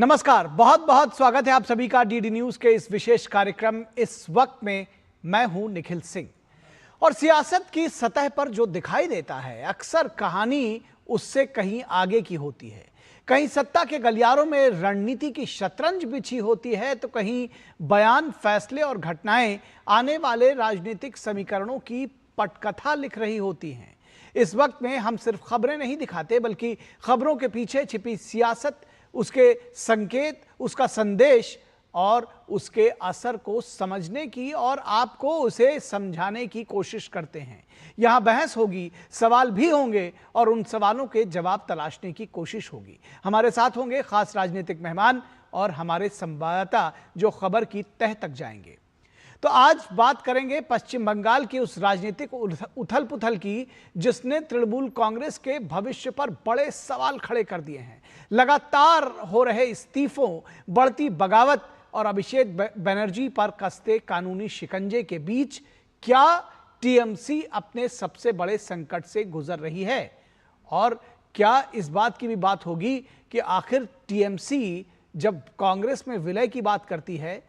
नमस्कार, बहुत बहुत स्वागत है आप सभी का डीडी न्यूज के इस विशेष कार्यक्रम इस वक्त में। मैं हूं निखिल सिंह और सियासत की सतह पर जो दिखाई देता है अक्सर कहानी उससे कहीं आगे की होती है। कहीं सत्ता के गलियारों में रणनीति की शतरंज बिछी होती है तो कहीं बयान, फैसले और घटनाएं आने वाले राजनीतिक समीकरणों की पटकथा लिख रही होती हैं। इस वक्त में हम सिर्फ खबरें नहीं दिखाते बल्कि खबरों के पीछे छिपी सियासत, उसके संकेत, उसका संदेश और उसके असर को समझने की और आपको उसे समझाने की कोशिश करते हैं। यहां बहस होगी, सवाल भी होंगे और उन सवालों के जवाब तलाशने की कोशिश होगी। हमारे साथ होंगे खास राजनीतिक मेहमान और हमारे संवाददाता जो खबर की तह तक जाएंगे। तो आज बात करेंगे पश्चिम बंगाल की उस राजनीतिक उथल पुथल की जिसने तृणमूल कांग्रेस के भविष्य पर बड़े सवाल खड़े कर दिए हैं। लगातार हो रहे इस्तीफों, बढ़ती बगावत और अभिषेक बनर्जी पर कसते कानूनी शिकंजे के बीच क्या टीएमसी अपने सबसे बड़े संकट से गुजर रही है? और क्या इस बात की भी बात होगी कि आखिर टीएमसी जब कांग्रेस में विलय की बात करती है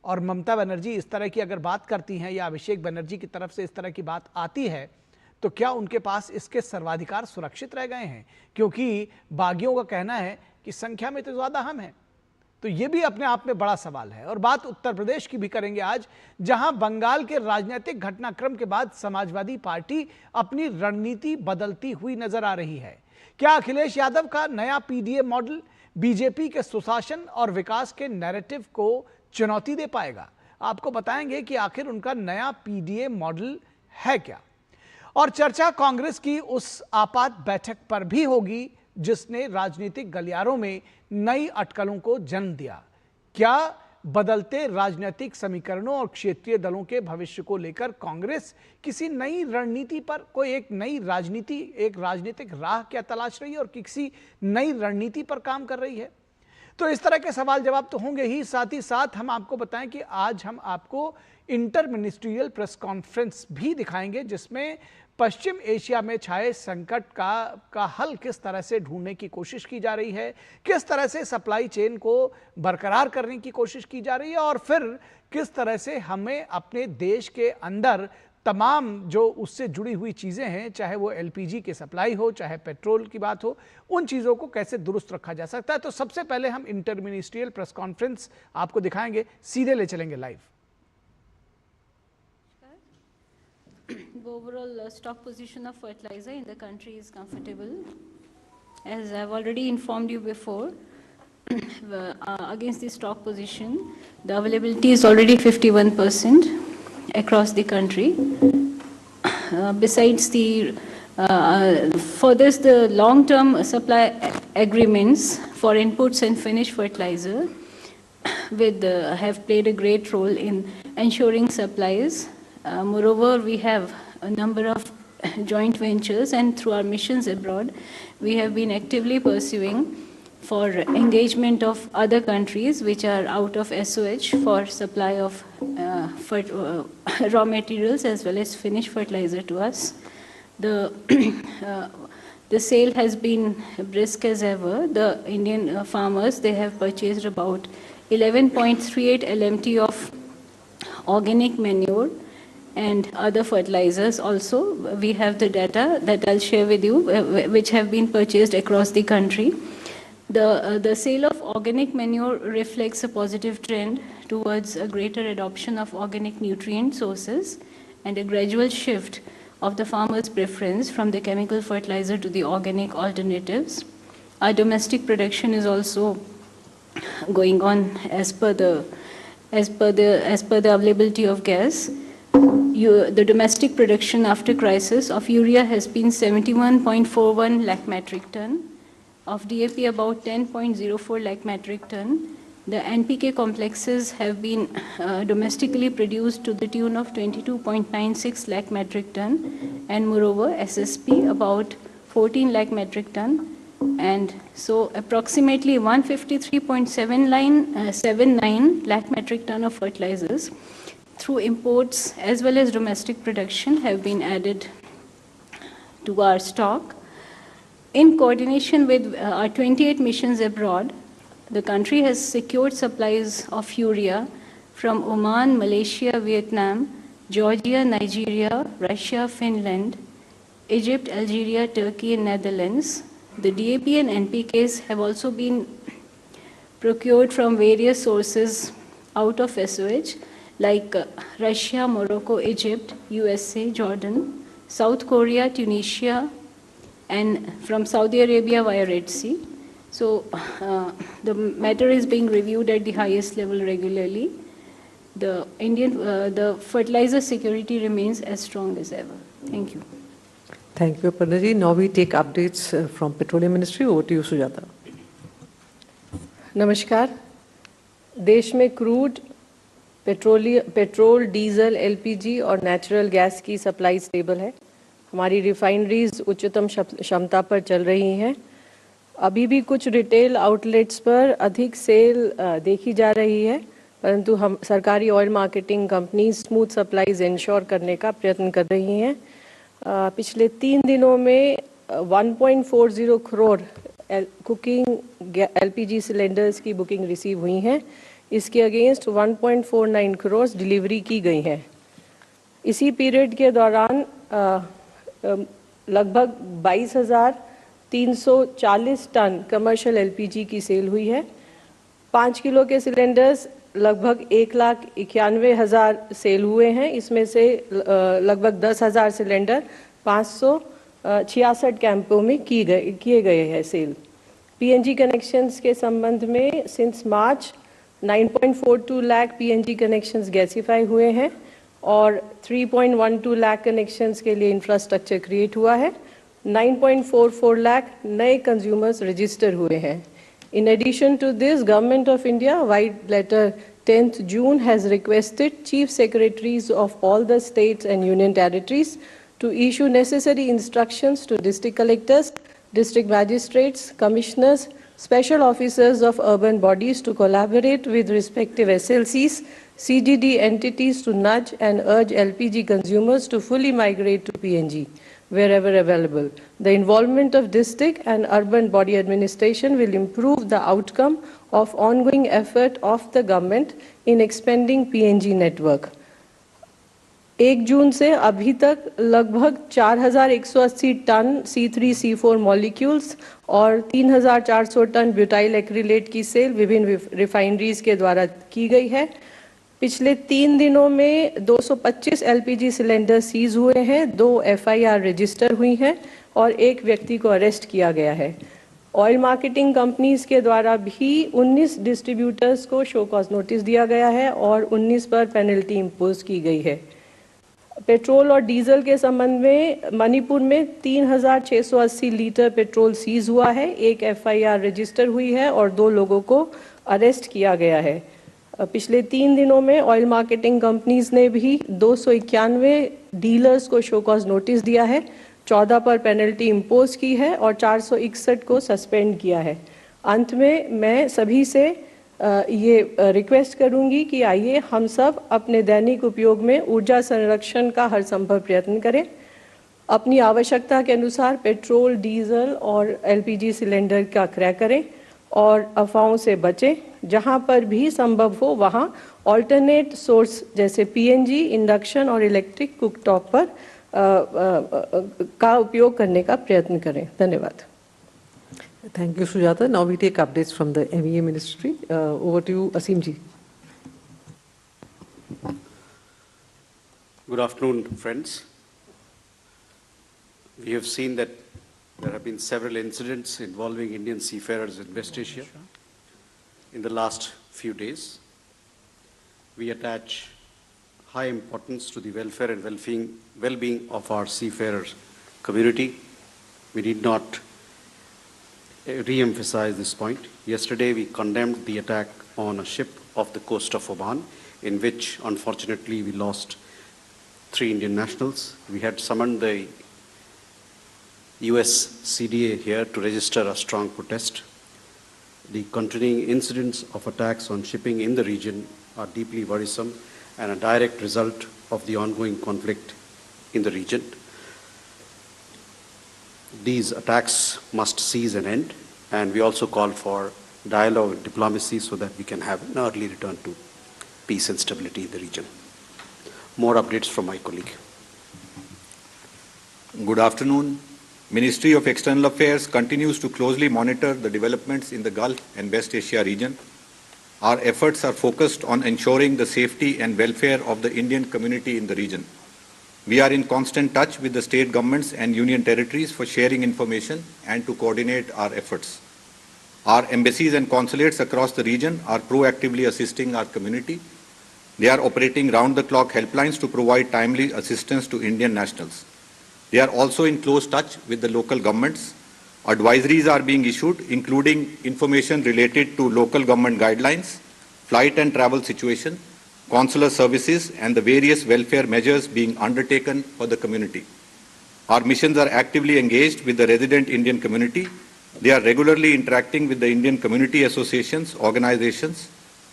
और ममता बनर्जी इस तरह की अगर बात करती हैं या अभिषेक बनर्जी की तरफ से इस तरह की बात आती है तो क्या उनके पास इसके सर्वाधिकार सुरक्षित रह गए हैं? क्योंकि बागियों का कहना है कि संख्या में तो ज्यादा हम हैं। तो यह भी अपने आप में बड़ा सवाल है। और बात उत्तर प्रदेश की भी करेंगे आज, जहां बंगाल के राजनीतिक घटनाक्रम के बाद समाजवादी पार्टी अपनी रणनीति बदलती हुई नजर आ रही है। क्या अखिलेश यादव का नया पीडीए मॉडल बीजेपी के सुशासन और विकास के नैरेटिव को चुनौती दे पाएगा? आपको बताएंगे कि आखिर उनका नया पीडीए मॉडल है क्या। और चर्चा कांग्रेस की उस आपात बैठक पर भी होगी जिसने राजनीतिक गलियारों में नई अटकलों को जन्म दिया। क्या बदलते राजनीतिक समीकरणों और क्षेत्रीय दलों के भविष्य को लेकर कांग्रेस किसी नई रणनीति पर एक राजनीतिक राह क्या तलाश रही है और किसी नई रणनीति पर काम कर रही है? तो इस तरह के सवाल जवाब तो होंगे ही। साथ ही साथ हम आपको बताएं कि आज हम आपको इंटर मिनिस्ट्रियल प्रेस कॉन्फ्रेंस भी दिखाएंगे जिसमें पश्चिम एशिया में छाए संकट का हल किस तरह से ढूंढने की कोशिश की जा रही है, किस तरह से सप्लाई चेन को बरकरार करने की कोशिश की जा रही है और फिर किस तरह से हमें अपने देश के अंदर तमाम जो उससे जुड़ी हुई चीज़ें हैं, चाहे वो एलपीजी की सप्लाई हो, चाहे पेट्रोल की बात हो, उन चीज़ों को कैसे दुरुस्त रखा जा सकता है। तो सबसे पहले हम इंटर मिनिस्ट्रियल प्रेस कॉन्फ्रेंस आपको दिखाएंगे, सीधे ले चलेंगे live. The overall stock position of fertilizer in the country is comfortable. As I've already informed you before, against the stock position, the availability is already 51% across the country. Besides for this, the long-term supply agreements for inputs and finished fertilizer have played a great role in ensuring supplies. Moreover, we have a number of joint ventures, and through our missions abroad, we have been actively pursuing for engagement of other countries which are out of SOH for supply of raw materials as well as finished fertilizer to us. The sale has been brisk as ever. The Indian farmers, they have purchased about 11.38 LMT of organic manure and other fertilizers also. We have the data that I'll share with you, which have been purchased across the country. The sale of organic manure reflects a positive trend towards a greater adoption of organic nutrient sources and a gradual shift of the farmer's preference from the chemical fertilizer to the organic alternatives. Our domestic production is also going on as per the availability of gas. The domestic production after crisis of urea has been 71.41 lakh metric ton, of DAP about 10.04 lakh metric ton. The NPK complexes have been domestically produced to the tune of 22.96 lakh metric ton, and moreover SSP about 14 lakh metric ton. And so approximately 153.79 lakh metric ton of fertilizers through imports as well as domestic production have been added to our stock. In coordination with our 28 missions abroad, The country has secured supplies of urea from Oman, Malaysia, Vietnam, Georgia, Nigeria, Russia, Finland, Egypt, Algeria, Turkey, and Netherlands. The DAP and NPKs have also been procured from various sources out of SOH, like Russia, Morocco, Egypt, USA, Jordan, South Korea, Tunisia, and from Saudi Arabia via Red Sea. So the matter is being reviewed at the highest level regularly. The fertilizer security remains as strong as ever. Thank you. Thank you, Aparna ji. Now we take updates from Petroleum Ministry. Over to you, Sujata. नमस्कार। देश में crude, petrol, diesel, LPG और natural gas की supply stable है। हमारी refineries उच्चतम क्षमता पर चल रही हैं। अभी भी कुछ रिटेल आउटलेट्स पर अधिक सेल देखी जा रही है, परंतु हम सरकारी oil marketing company smooth supplies ensure करने का प्रयत्न कर रही हैं। पिछले 3 दिनों में 1.40 करोड़ कुकिंग एलपीजी सिलेंडर्स की बुकिंग रिसीव हुई हैं। इसके अगेंस्ट 1.49 करोड़ डिलीवरी की गई हैं। इसी पीरियड के दौरान लगभग 22,340 टन कमर्शियल एलपीजी की सेल हुई है। 5 किलो के सिलेंडर्स लगभग 1,91,000 सेल हुए हैं। इसमें से लगभग 10,000 सिलेंडर 566 कैंपों में किए गए हैं सेल। पीएनजी कनेक्शंस के संबंध में since March 9.42 lakh PNG connections gasified हुए हैं और 3.12 लाख कनेक्शंस के लिए इंफ्रास्ट्रक्चर क्रिएट हुआ है। 9.44 लाख नए कंज्यूमर्स रजिस्टर हुए हैं। In addition to this, Government of India, White Letter 10th June, has requested Chief Secretaries of all the states and union territories to issue necessary instructions to district collectors, district magistrates, commissioners, special officers of urban bodies to collaborate with respective SLCs, CGD entities to nudge and urge LPG consumers to fully migrate to PNG wherever available. The involvement of district and urban body administration will improve the outcome of ongoing effort of the government in expanding PNG network. 1 जून से अभी तक लगभग 4,180 ton C3C4 molecules और 3,400 ton butyl acrylate की cell विभिन्न refineries के द्वारा की गई है। पिछले 3 दिनों में 225 एलपीजी सिलेंडर सीज हुए हैं, 2 एफआईआर रजिस्टर हुई हैं और 1 व्यक्ति को अरेस्ट किया गया है। ऑयल मार्केटिंग कंपनीज के द्वारा भी 19 डिस्ट्रीब्यूटर्स को शो कॉज नोटिस दिया गया है और 19 पर पेनल्टी इम्पोज की गई है। पेट्रोल और डीजल के संबंध में मणिपुर में 3,680 लीटर पेट्रोल सीज हुआ है, 1 एफआईआर रजिस्टर हुई है और 2 लोगों को अरेस्ट किया गया है। पिछले 3 दिनों में ऑयल मार्केटिंग कंपनीज ने भी 291 डीलर्स को शो कॉज नोटिस दिया है, 14 पर पेनल्टी इम्पोज की है और 461 को सस्पेंड किया है। अंत में मैं सभी से ये रिक्वेस्ट करूंगी कि आइए हम सब अपने दैनिक उपयोग में ऊर्जा संरक्षण का हर संभव प्रयत्न करें। अपनी आवश्यकता के अनुसार पेट्रोल, डीजल और एलपीजी सिलेंडर का क्रय करें और अफवाहों से बचें। जहां पर भी संभव हो वहां ऑल्टरनेट सोर्स जैसे पीएनजी, इंडक्शन और इलेक्ट्रिक कुकटॉप पर का उपयोग करने का प्रयत्न करें। धन्यवाद। Thank you, Sujata. Now we take updates from the MEA Ministry. Over to you, Asim ji. Good afternoon, friends. We have seen that there have been several incidents involving Indian seafarers in West Asia in the last few days. We attach high importance to the welfare and well-being of our seafarers community. We need not re-emphasize this point. Yesterday we condemned the attack on a ship off the coast of Oman, in which unfortunately we lost 3 Indian nationals. We had summoned the US CDA here to register a strong protest. The continuing incidents of attacks on shipping in the region are deeply worrisome and a direct result of the ongoing conflict in the region. These attacks must cease and end, and we also call for dialogue and diplomacy so that we can have an early return to peace and stability in the region. More updates from my colleague. Good afternoon. Ministry of External Affairs continues to closely monitor the developments in the Gulf and West Asia region. Our efforts are focused on ensuring the safety and welfare of the Indian community in the region. We are in constant touch with the state governments and union territories for sharing information and to coordinate our efforts. Our embassies and consulates across the region are proactively assisting our community. They are operating round-the-clock helplines to provide timely assistance to Indian nationals. They are also in close touch with the local governments. Advisories are being issued, including information related to local government guidelines, flight and travel situation, consular services, and the various welfare measures being undertaken for the community. Our missions are actively engaged with the resident Indian community. They are regularly interacting with the Indian community associations, organizations,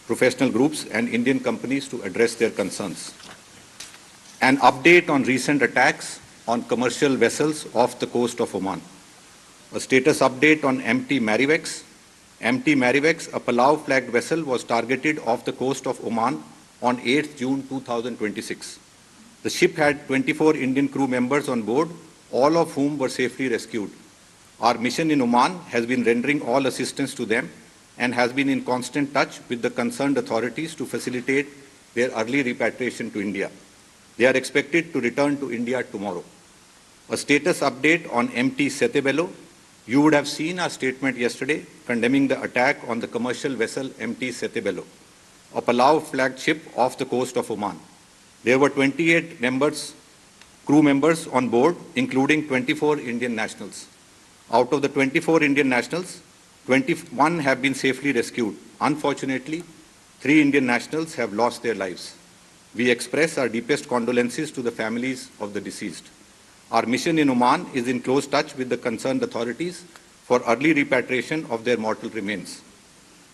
professional groups, and Indian companies to address their concerns. An update on recent attacks on commercial vessels off the coast of Oman. A status update on MT Marivex. MT Marivex, a Palau-flagged vessel, was targeted off the coast of Oman on 8th June 2026. The ship had 24 Indian crew members on board, all of whom were safely rescued. Our mission in Oman has been rendering all assistance to them and has been in constant touch with the concerned authorities to facilitate their early repatriation to India. They are expected to return to India tomorrow. A status update on MT Setebello. You would have seen our statement yesterday condemning the attack on the commercial vessel MT Setebello, a Palau-flagged ship off the coast of Oman. There were 28 crew members on board, including 24 Indian nationals. Out of the 24 Indian nationals, 21 have been safely rescued. Unfortunately, 3 Indian nationals have lost their lives. We express our deepest condolences to the families of the deceased. Our mission in Oman is in close touch with the concerned authorities for early repatriation of their mortal remains.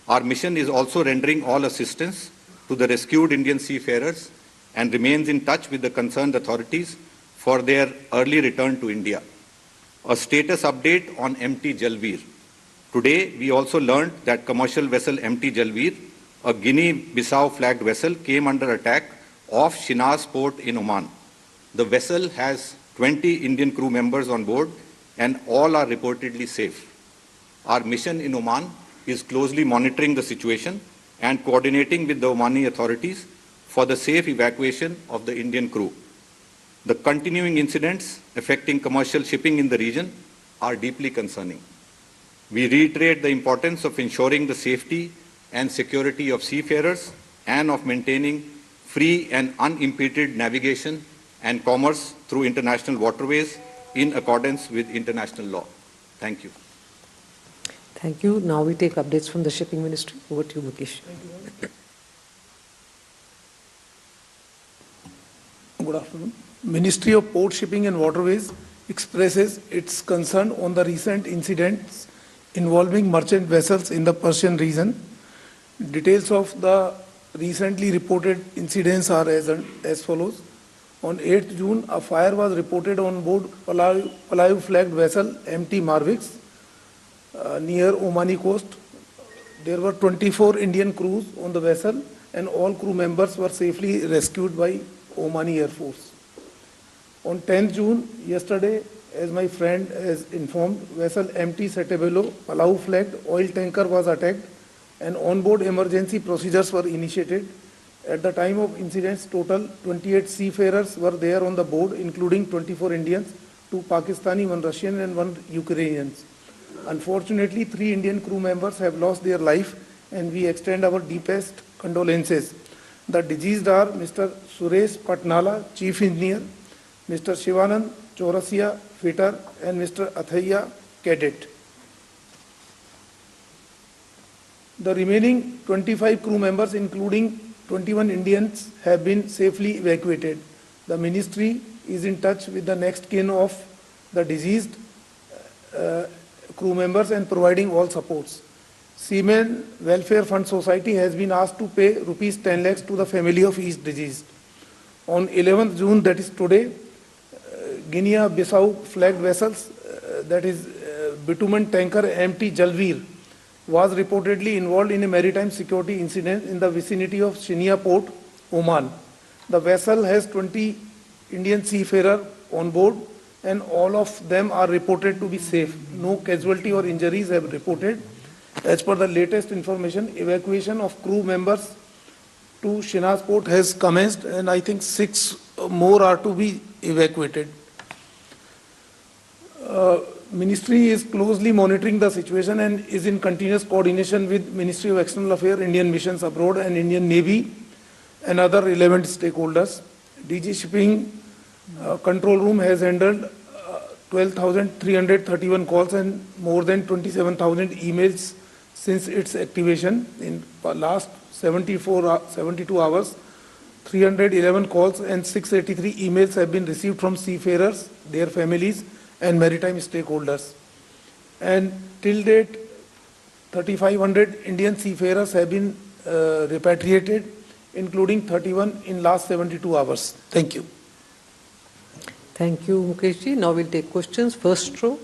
Our mission is also rendering all assistance to the rescued Indian seafarers and remains in touch with the concerned authorities for their early return to India. A status update on MT Jalveer. Today, we also learned that commercial vessel MT Jalveer, a Guinea-Bissau flagged vessel, came under attack off Shinas port in Oman. The vessel has 20 Indian crew members on board and all are reportedly safe. Our mission in Oman is closely monitoring the situation and coordinating with the Omani authorities for the safe evacuation of the Indian crew. The continuing incidents affecting commercial shipping in the region are deeply concerning. We reiterate the importance of ensuring the safety and security of seafarers and of maintaining free and unimpeded navigation and commerce through international waterways in accordance with international law. Thank you. Thank you. Now we take updates from the Shipping Ministry. Over to you, Mukesh. Good afternoon. Ministry of Port, Shipping and Waterways expresses its concern on the recent incidents involving merchant vessels in the Persian region. Details of the recently reported incidents are as follows. On 8th June, a fire was reported on board Palau flagged vessel MT Marvix near Omani coast. There were 24 Indian crews on the vessel and all crew members were safely rescued by Omani Air Force. On 10th June, yesterday, as my friend has informed, vessel MT Setebello, Palau flagged oil tanker was attacked and on-board emergency procedures were initiated. At the time of incidents, total 28 seafarers were there on the board, including 24 Indians, 2 Pakistani, 1 Russian and 1 Ukrainian. Unfortunately, 3 Indian crew members have lost their life and we extend our deepest condolences. The deceased are Mr. Suresh Patnala, Chief Engineer, Mr. Shivanand Chaurasia, Fitter, and Mr. Athaiya, Cadet. The remaining 25 crew members, including 21 Indians, have been safely evacuated. The ministry is in touch with the next kin of the deceased crew members and providing all supports. Seamen Welfare Fund Society has been asked to pay rupees 10 lakhs to the family of each deceased. On 11th June, that is today, Guinea-Bissau flagged vessels, that is bitumen tanker MT Jalveer, was reportedly involved in a maritime security incident in the vicinity of Shinia Port, Oman. The vessel has 20 Indian seafarers on board and all of them are reported to be safe. No casualty or injuries have reported. As per the latest information, evacuation of crew members to Shinas Port has commenced and I think 6 more are to be evacuated. Ministry is closely monitoring the situation and is in continuous coordination with Ministry of External Affairs, Indian missions abroad and Indian Navy and other relevant stakeholders. DG Shipping Control Room has handled 12,331 calls and more than 27,000 emails since its activation. In last 72 hours, 311 calls and 683 emails have been received from seafarers, their families and maritime stakeholders. And till date, 3,500 Indian seafarers have been repatriated, including 31 in last 72 hours. Thank you. Thank you, Mukesh ji. Now we'll take questions. First row.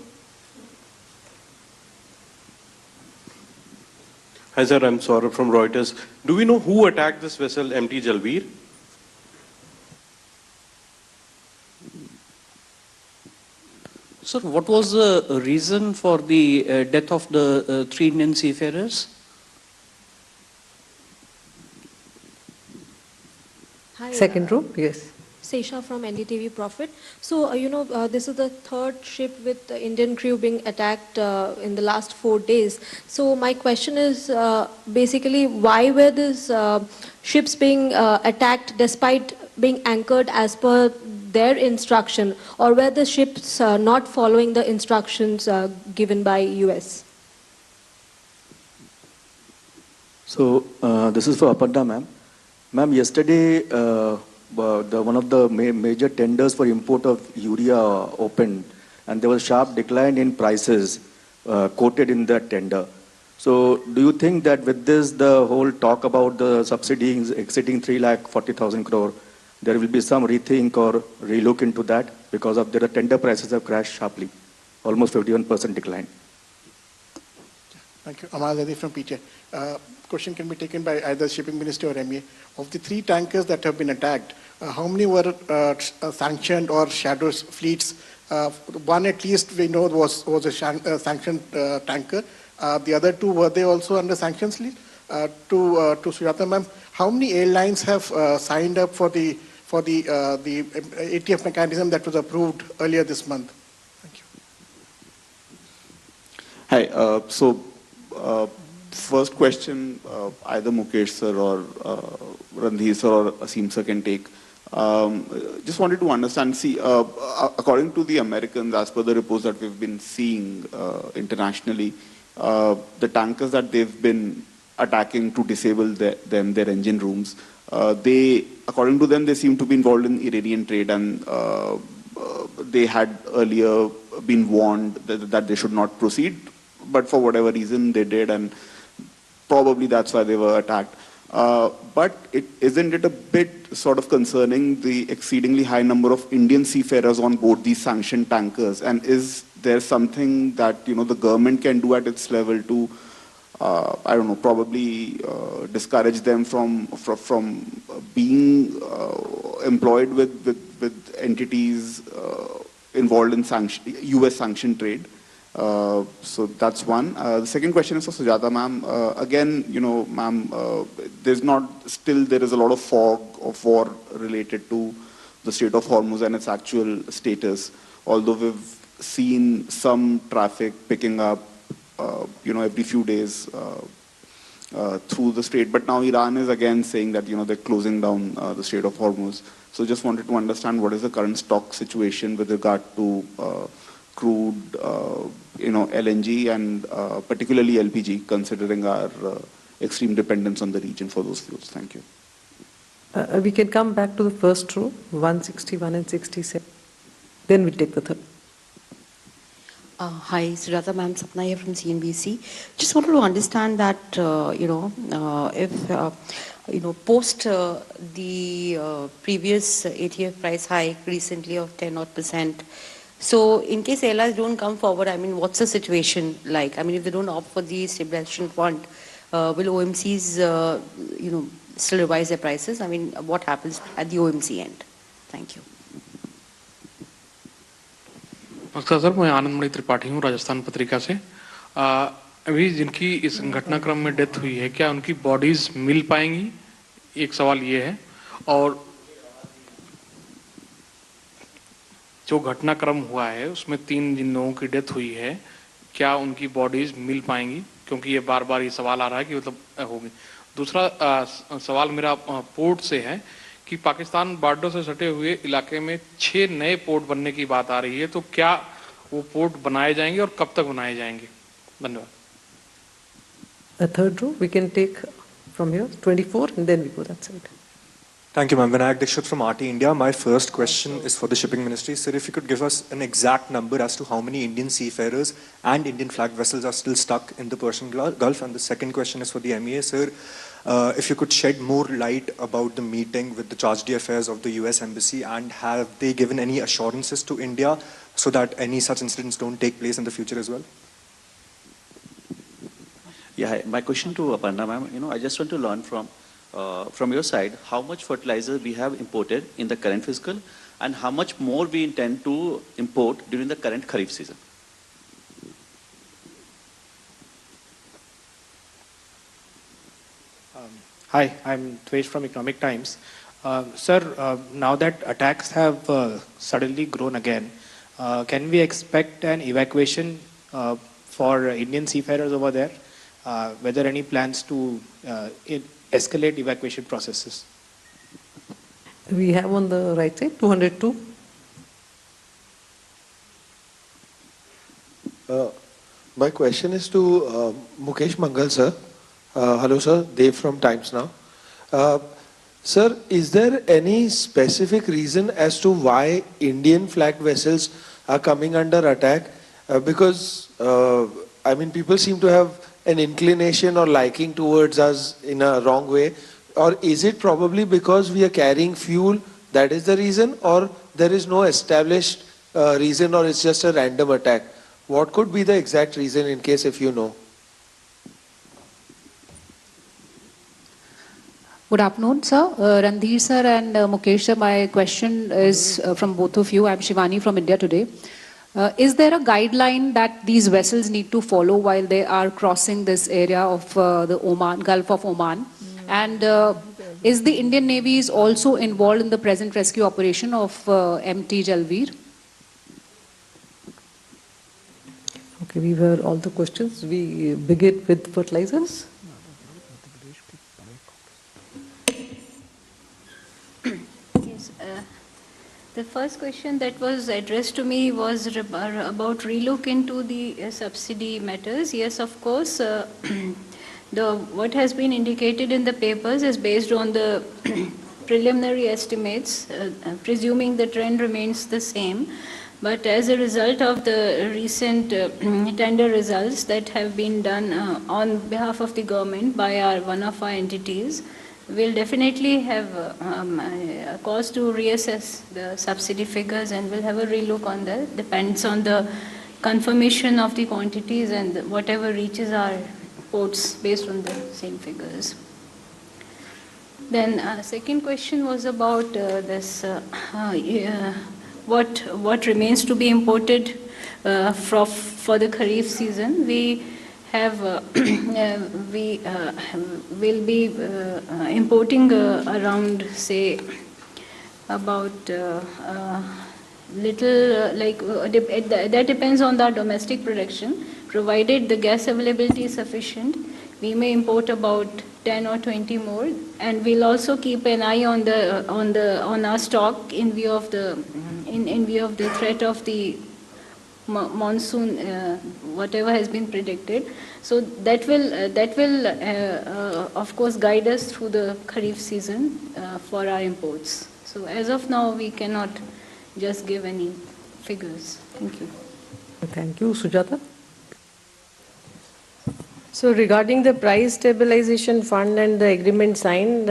Hi sir, I'm Saurabh from Reuters. Do we know who attacked this vessel, MT Jalbir? Sir, what was the reason for the death of the 3 Indian seafarers? Hi, Second row, yes. Seisha from NDTV Profit. So, this is the 3rd ship with the Indian crew being attacked in the last 4 days. So, my question is basically why were these ships being attacked despite being anchored as per their instruction, or were the ships not following the instructions given by US? So, this is for Aparna ma'am. Ma'am, yesterday, one of the major tenders for import of urea opened, and there was a sharp decline in prices quoted in that tender. So, do you think that with this, the whole talk about the subsidies exceeding 3,40,000 crore, there will be some rethink or relook into that because of the tender prices have crashed sharply, almost 51% decline? Thank you. Amal Zadi from PTA. Question can be taken by either Shipping Ministry or MEA. Of the 3 tankers that have been attacked, how many were sanctioned or shadow fleets? One at least we know was a sanctioned tanker. The other 2, were they also under sanctions list? To Sujata ma'am, how many airlines have signed up for the ATF mechanism that was approved earlier this month? Thank you. Hi. First question, either Mukesh sir or Randhir sir or Asim sir can take. Just wanted to understand, see, according to the Americans, as per the reports that we've been seeing internationally, the tankers that they've been attacking to disable their engine rooms, according to them, they seem to be involved in Iranian trade, and they had earlier been warned that they should not proceed, but for whatever reason they did, and probably that's why they were attacked. But isn't it a bit sort of concerning, the exceedingly high number of Indian seafarers on board these sanctioned tankers? And is there something that the government can do at its level to, I don't know, probably discourage them from being employed with entities involved in US sanctioned trade? So that's one. The second question is for Sujata ma'am. Again, ma'am, there is a lot of fog of war related to the Strait of Hormuz and its actual status. Although we've seen some traffic picking up, every few days through the strait. But now Iran is again saying that, they're closing down the Strait of Hormuz. So just wanted to understand what is the current stock situation with regard to crude, LNG and particularly LPG, considering our extreme dependence on the region for those fuels. Thank you. We can come back to the first row, 161 and 67. Then we'll take the third. Hi, Sujata ma'am, Sapna here from CNBC. Just wanted to understand that, if, post the previous ATF price hike recently of 10%, So in case airlines don't come forward, I mean, what's the situation like? I mean, if they don't opt for the stabilization fund, will OMCs, still revise their prices? I mean, what happens at the OMC end? Thank you. नमस्कार sir, मैं आनंदमणि त्रिपाठी हूँ राजस्थान पत्रिका से। अभी जिनकी इस घटनाक्रम में death हुई है, क्या उनकी बॉडीज मिल पाएंगी? एक सवाल ये है। और जो घटनाक्रम हुआ है उसमें 3 जिन लोगों की डेथ हुई है, क्या उनकी बॉडीज मिल पाएंगी? क्योंकि ये बार बार ये सवाल आ रहा है कि मतलब होगी। दूसरा सवाल मेरा पोर्ट से है कि पाकिस्तान बॉर्डर से सटे हुए इलाके में 6 नए पोर्ट बनने की बात आ रही है, तो क्या वो पोर्ट बनाए जाएंगे और कब तक बनाए जाएंगे? धन्यवाद। A third row, we can take from here, 24, and then we go that side. Thank you, ma'am. Vinayak Dikshit from RT India. My first question is for the Shipping Ministry. Sir, if you could give us an exact number as to how many Indian seafarers and Indian flag vessels are still stuck in the Persian Gulf. And the second question is for the MEA. Sir, if you could shed more light about the meeting with the Charge d'Affaires of the US Embassy, and have they given any assurances to India so that any such incidents don't take place in the future as well? Yeah, hi. My question to Aparna ma'am, I just want to learn from your side, how much fertilizer we have imported in the current fiscal, and how much more we intend to import during the current Kharif season. Hi, I'm Dvesh from Economic Times. Sir, now that attacks have suddenly grown again, can we expect an evacuation for Indian seafarers over there? Whether any plans to escalate evacuation processes? We have on the right side, 202. My question is to Mukesh Mangal, sir. Hello, sir. Dev from Times Now. Sir, is there any specific reason as to why Indian flag vessels are coming under attack? Because, people seem to have an inclination or liking towards us in a wrong way. Or is it probably because we are carrying fuel, that is the reason? Or there is no established reason, or it's just a random attack? What could be the exact reason, in case if you know? Good afternoon, sir. Randhir sir and Mukesh sir, my question is from both of you. I'm Shivani from India Today. Is there a guideline that these vessels need to follow while they are crossing this area of the Gulf of Oman? And is the Indian Navy is also involved in the present rescue operation of MT Jalveer? Okay, we were all the questions. We begin with fertilizers. The first question that was addressed to me was about relook into the subsidy matters. Yes, of course, what has been indicated in the papers is based on the preliminary estimates, presuming the trend remains the same. But as a result of the recent tender results that have been done on behalf of the government by one of our entities, we'll definitely have a cause to reassess the subsidy figures, and we'll have a relook on that. Depends on the confirmation of the quantities and whatever reaches our ports based on the same figures. Then second question was about this what remains to be imported for the Kharif season. We have we will be importing around, say, about that depends on the domestic production. Provided the gas availability is sufficient, we may import about 10 or 20 more, and we'll also keep an eye on our stock in view of the threat of the monsoon, whatever has been predicted. So that will of course guide us through the Kharif season for our imports. So as of now, we cannot just give any figures. Thank you. Thank you. Sujata? So regarding the price stabilization fund and the agreement signed,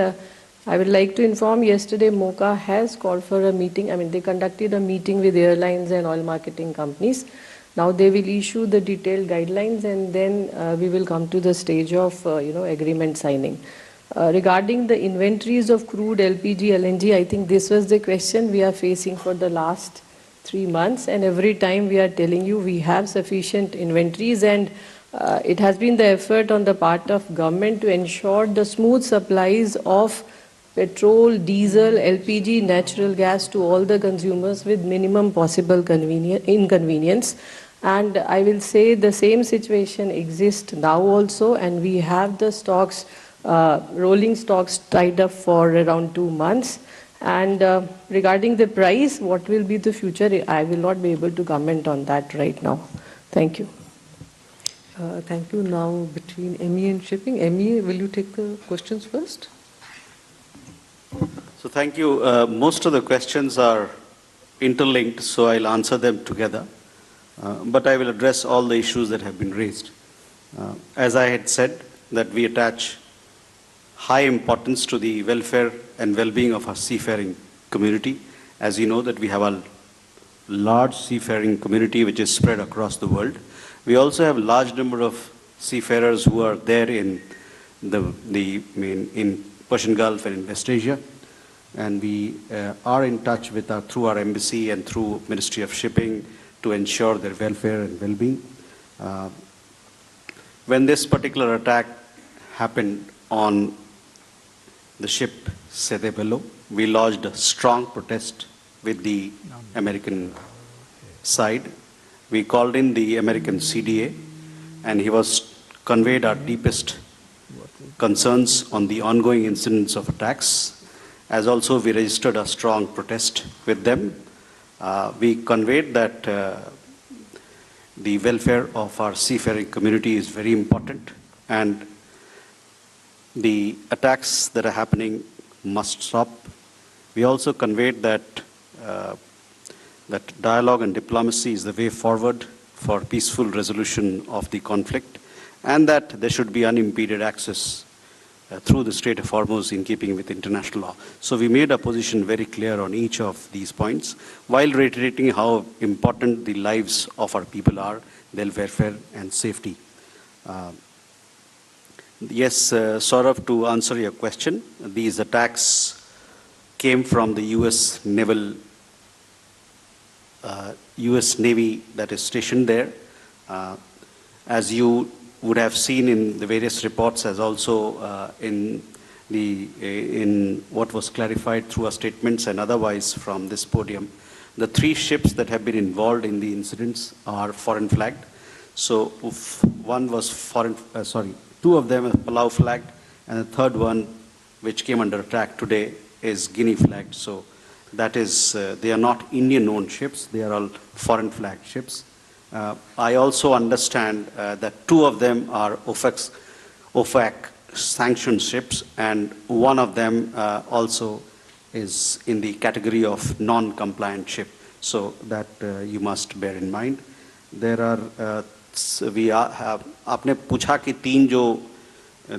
I would like to inform yesterday MOCA has called for a meeting. I mean, they conducted a meeting with airlines and oil marketing companies. Now they will issue the detailed guidelines and then we will come to the stage of, agreement signing. Regarding the inventories of crude, LPG, LNG, I think this was the question we are facing for the last 3 months, and every time we are telling you we have sufficient inventories, and it has been the effort on the part of government to ensure the smooth supplies of petrol, diesel, LPG, natural gas to all the consumers with minimum possible inconvenience. And I will say the same situation exists now also, and we have the stocks, rolling stocks tied up for around 2 months. And regarding the price, what will be the future, I will not be able to comment on that right now. Thank you. Thank you. Now between ME and shipping. ME, will you take the questions first? So thank you. Most of the questions are interlinked, so I'll answer them together. But I will address all the issues that have been raised. As I had said, that we attach high importance to the welfare and well-being of our seafaring community. As you know, that we have a large seafaring community which is spread across the world. We also have a large number of seafarers who are there in in Persian Gulf and in West Asia, and we are in touch with through our embassy and through Ministry of Shipping to ensure their welfare and well-being. When this particular attack happened on the ship Sede Bello, we lodged a strong protest with the American side. We called in the American CDA, and he was conveyed our deepest concerns on the ongoing incidents of attacks. As also we registered a strong protest with them. We conveyed that the welfare of our seafaring community is very important, and the attacks that are happening must stop. We also conveyed that that dialogue and diplomacy is the way forward for peaceful resolution of the conflict, and that there should be unimpeded access through the Strait of Hormuz in keeping with international law. So we made a position very clear on each of these points, while reiterating how important the lives of our people are, their welfare and safety. Yes, Saurabh, to answer your question, these attacks came from the US Navy that is stationed there. As you would have seen in the various reports, as also in what was clarified through our statements and otherwise from this podium, the 3 ships that have been involved in the incidents are foreign flagged. So one was two of them are Palau flagged, and the third one, which came under attack today, is Guinea flagged. So that is, they are not Indian-owned ships; they are all foreign flagged ships. I also understand that 2 of them are OFAC sanctioned ships, and one of them also is in the category of non-compliant ship. So that you must bear in mind. There are आपने पूछा कि 3 जो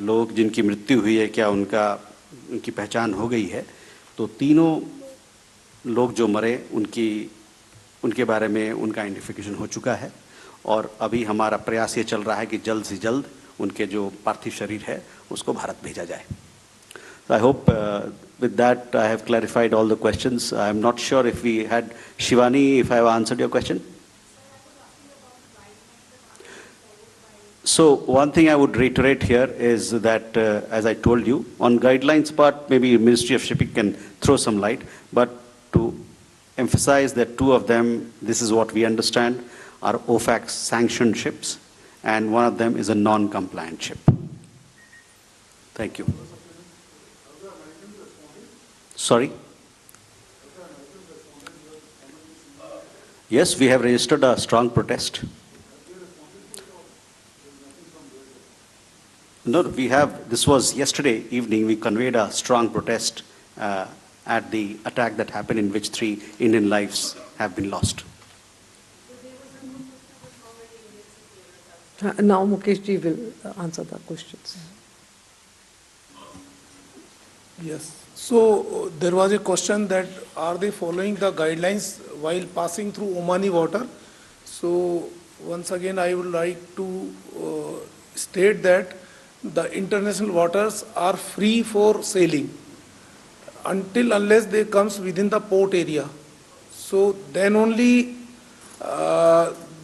लोग जिनकी मृत्यु हुई है, क्या उनकी पहचान हो गई है? तो तीनों लोग जो मरे उनके बारे में उनका आइडेंटिफिकेशन हो चुका है, और अभी हमारा प्रयास ये चल रहा है कि जल्द से जल्द उनके जो पार्थिव शरीर है उसको भारत भेजा जाए. So I hope with that I have clarified all the questions. I am not sure if we had Shivani, if I have answered your question. So one thing I would reiterate here is that, as I told you, on guidelines part, maybe Ministry of Shipping can throw some light, but to emphasize that 2 of them, this is what we understand, are OFAC sanctioned ships, and one of them is a non-compliant ship. Thank you. Sorry? Yes, we have registered a strong protest. No, we have, this was yesterday evening, we conveyed a strong protest at the attack that happened, in which 3 Indian lives have been lost. Now Mukesh ji will answer the questions. Yes. So there was a question that are they following the guidelines while passing through Omani water? So once again, I would like to state that the international waters are free for sailing unless they comes within the port area. So then only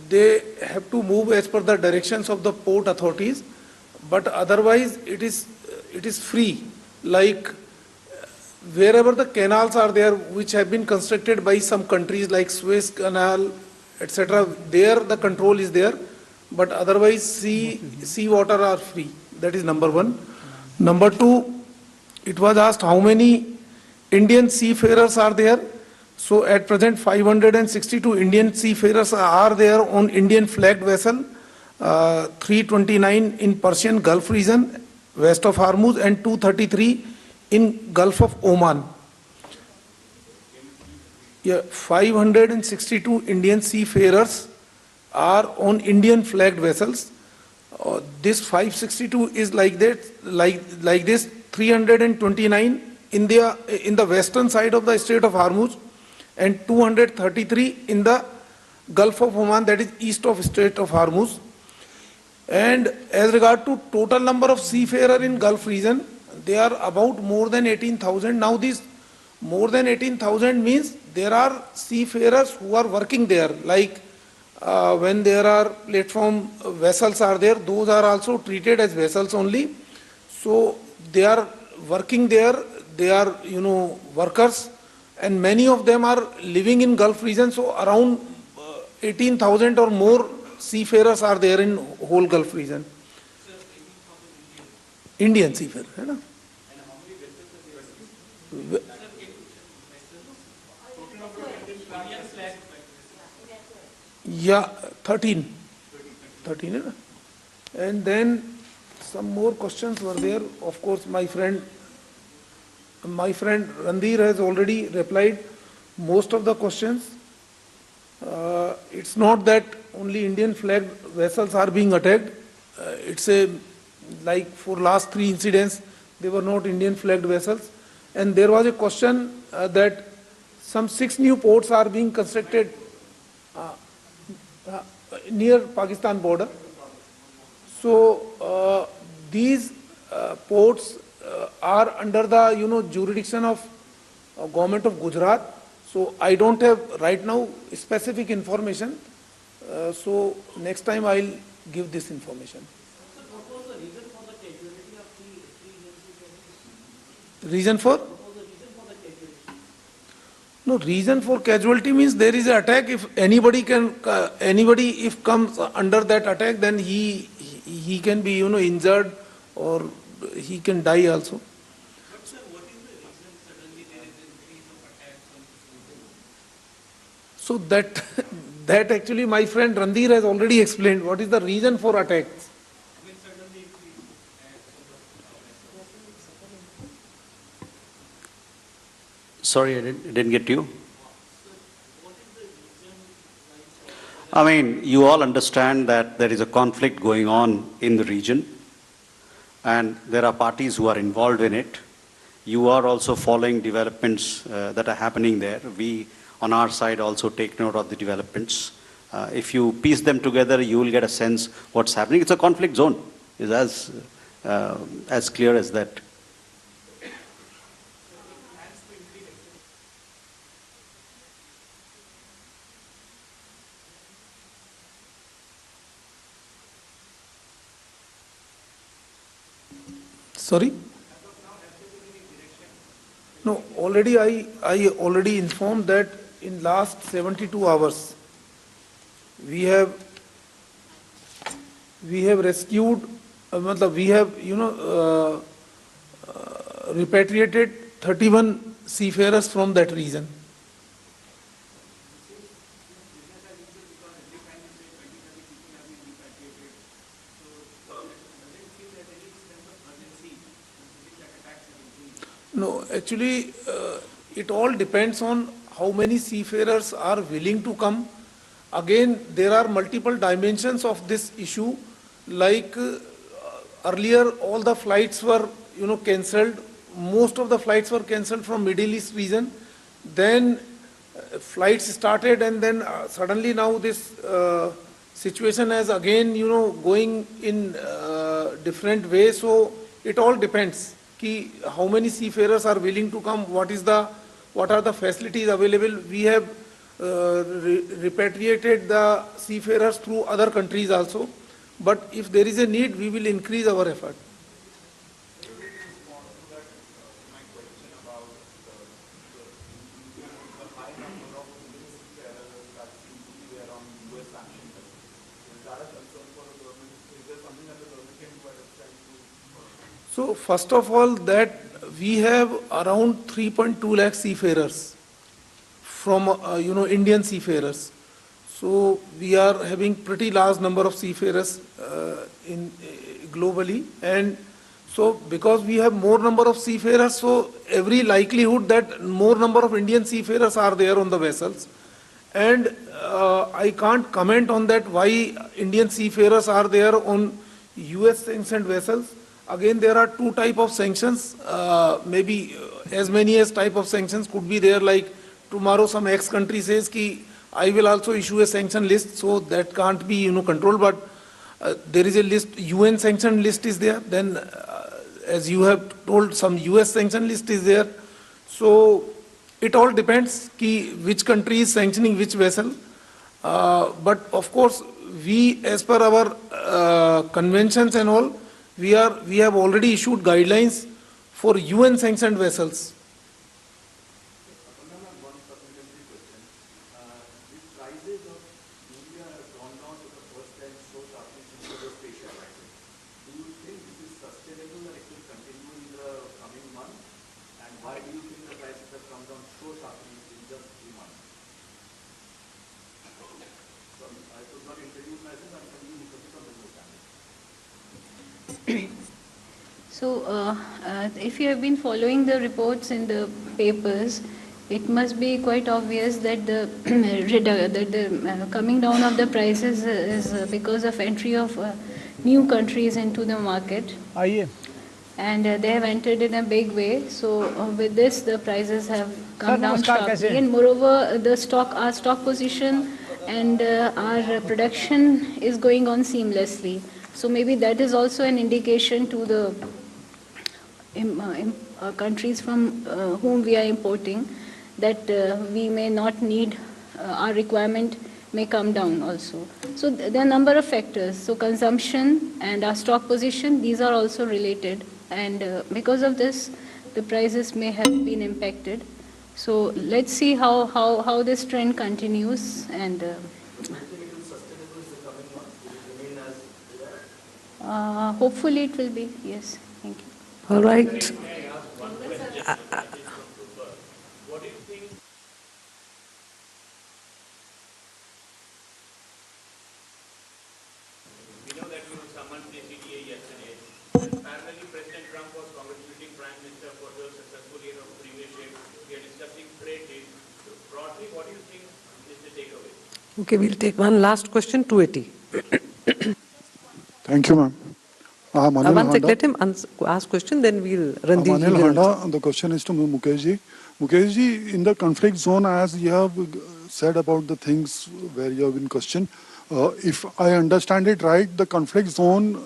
they have to move as per the directions of the port authorities, but otherwise it is free. Like wherever the canals are there which have been constructed by some countries like Suez Canal, etc., there the control is there, but otherwise sea water are free. That is number one. Number two, it was asked how many Indian seafarers are there. So at present 562 Indian seafarers are there on Indian flagged vessel, 329 in Persian Gulf region west of Hormuz and 233 in Gulf of Oman. Yeah, 562 Indian seafarers are on Indian flagged vessels. This 562 is like that, like this 329 in the western side of the Strait of Hormuz and 233 in the Gulf of Oman, that is east of Strait of Hormuz. And as regard to total number of seafarers in Gulf region, they are about more than 18,000. Now this more than 18,000 means there are seafarers who are working there, like when there are platform vessels are there, those are also treated as vessels only. So they are working there, they are workers, and many of them are living in Gulf region. So around 18,000 or more seafarers are there in whole Gulf region. Indian seafarers, है ना? Yeah, 13, है ना? And then some more questions were there. Of course, my friend Randhir has already replied most of the questions. It's not that only Indian flagged vessels are being attacked. It's like for last 3 incidents, they were not Indian flagged vessels. And there was a question that some 6 new ports are being constructed near Pakistan border. So these ports are under the jurisdiction of government of Gujarat. So I don't have right now specific information. So next time I'll give this information. Reason for? No, reason for casualty means there is an attack. If anybody if comes under that attack, then he can be injured or he can die also. So that actually my friend Randhir has already explained what is the reason for attacks. Sorry, I didn't get you. I mean, you all understand that there is a conflict going on in the region and there are parties who are involved in it. You are also following developments that are happening there. We, on our side, also take note of the developments. If you piece them together, you will get a sense what's happening. It's a conflict zone. It's as clear as that. Sorry? No, already I already informed that in last 72 hours we have rescued, we have repatriated 31 seafarers from that region. No, actually, it all depends on how many seafarers are willing to come. Again, there are multiple dimensions of this issue. Like earlier, all the flights were, cancelled most of the flights were cancelled from Middle East region. Then flights started, and then suddenly now this situation is again, going in different way. So it all depends ki how many seafarers are willing to come, what are the facilities available. We have repatriated the seafarers through other countries also. But if there is a need, we will increase our effort. So first of all, that we have around 3.2 lakh seafarers from Indian seafarers. So we are having pretty large number of seafarers globally, and so because we have more number of seafarers, so every likelihood that more number of Indian seafarers are there on the vessels, and I can't comment on that why Indian seafarers are there on US sanctioned vessels. Again, there are two type of sanctions, maybe as many as type of sanctions could be there, like tomorrow some X country says ki I will also issue a sanction list, so that can't be controlled, but there is a list, UN sanction list is there, then as you have told, some US sanction list is there. So it all depends ki which country is sanctioning which vessel, but of course we, as per our conventions and all, we have already issued guidelines for UN sanctioned vessels. So, if you have been following the reports in the papers, it must be quite obvious that the coming down of the prices is because of entry of new countries into the market. And they have entered in a big way. So with this, the prices have come down sharply. And moreover, our stock position and our production is going on seamlessly. So maybe that is also an indication to the countries from whom we are importing that we may not need, our requirement may come down also. So there are a number of factors. So consumption and our stock position, these are also related. And because of this, the prices may have been impacted. So let's see how this trend continues. And hopefully it will be, yes. Thank you. All right. Okay, we'll take one last question, 280. Thank you, ma'am. One sec, let him ask question, then we'll run the Anil Handa, the question is to Mukesh ji. Mukesh ji, in the conflict zone, as you have said about the things where you have been questioned, if I understand it right, the conflict zone,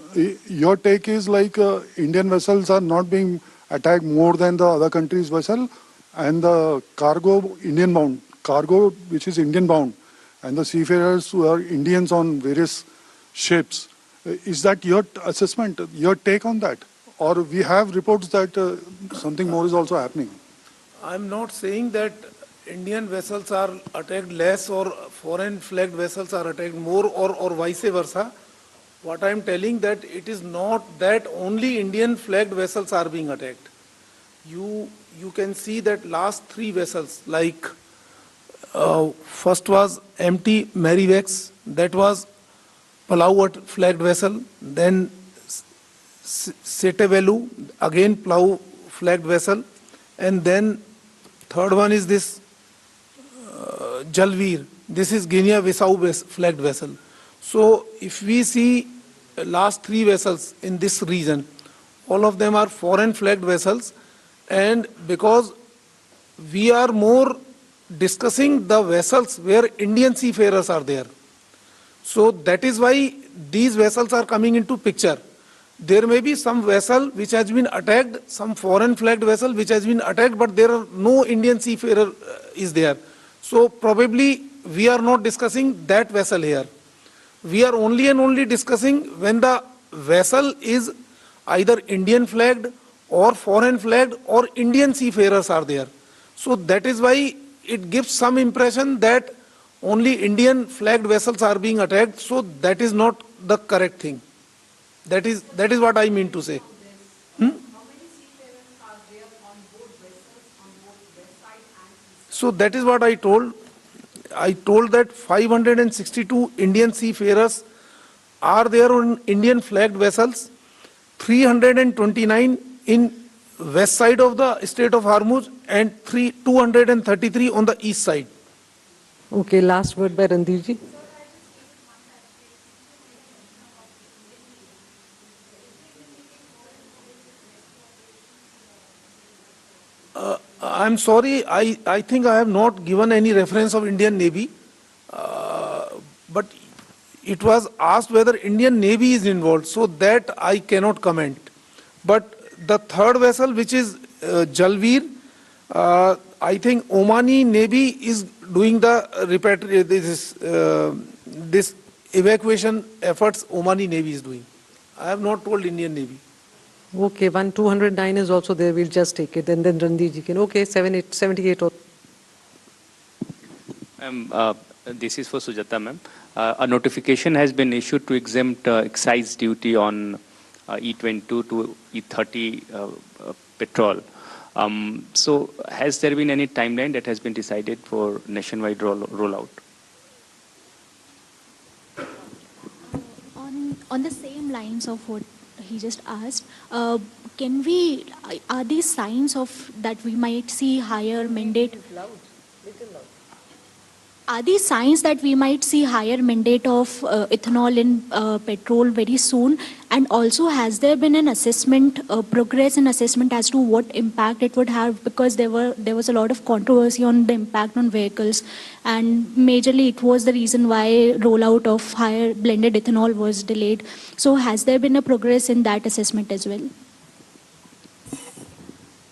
your take is like Indian vessels are not being attacked more than the other countries' vessel, and the cargo Indian bound, cargo which is Indian bound, and the seafarers who are Indians on various ships. Is that your assessment, your take on that? Or we have reports that something more is also happening? I'm not saying that Indian vessels are attacked less or foreign flagged vessels are attacked more or vice versa. What I'm telling that it is not that only Indian flagged vessels are being attacked. You can see that last three vessels, like first was MT Merriwex, that was Palau flagged vessel, then Setevelu, again Palau flagged vessel, and then third one is this Jalveer, this is Guinea-Bissau flagged vessel. So if we see last three vessels in this region, all of them are foreign flagged vessels, and because we are more discussing the vessels where Indian seafarers are there. So that is why these vessels are coming into picture. There may be some vessel which has been attacked, some foreign flagged vessel which has been attacked, but there are no Indian seafarer is there. So probably we are not discussing that vessel here. We are only and only discussing when the vessel is either Indian flagged or foreign flagged or Indian seafarers are there. So that is why it gives some impression that only Indian flagged vessels are being attacked. So that is not the correct thing. That is what I mean to say. So that is what I told. I told that 562 Indian seafarers are there on Indian flagged vessels, 329 in west side of the Strait of Hormuz and 233 on the east side. Okay, last word by Randhir ji. I'm sorry, I think I have not given any reference of Indian Navy, but it was asked whether Indian Navy is involved, so that I cannot comment. But the third vessel, which is Jalveer, I think Omani Navy is doing the this evacuation efforts. Omani Navy is doing. I have not told Indian Navy. Okay, 209 is also there. We'll just take it, and then Randhir ji can. Okay, 78. This is for Sujata ma'am. A notification has been issued to exempt excise duty on E22 to E30 petrol. So has there been any timeline that has been decided for nationwide rollout? On the same lines of what he just asked, are these signs of that we might see higher mandate? Are these signs that we might see higher mandate of ethanol in petrol very soon? And also, has there been an assessment, progress in assessment as to what impact it would have? Because there was a lot of controversy on the impact on vehicles, and majorly it was the reason why rollout of higher blended ethanol was delayed. So has there been a progress in that assessment as well?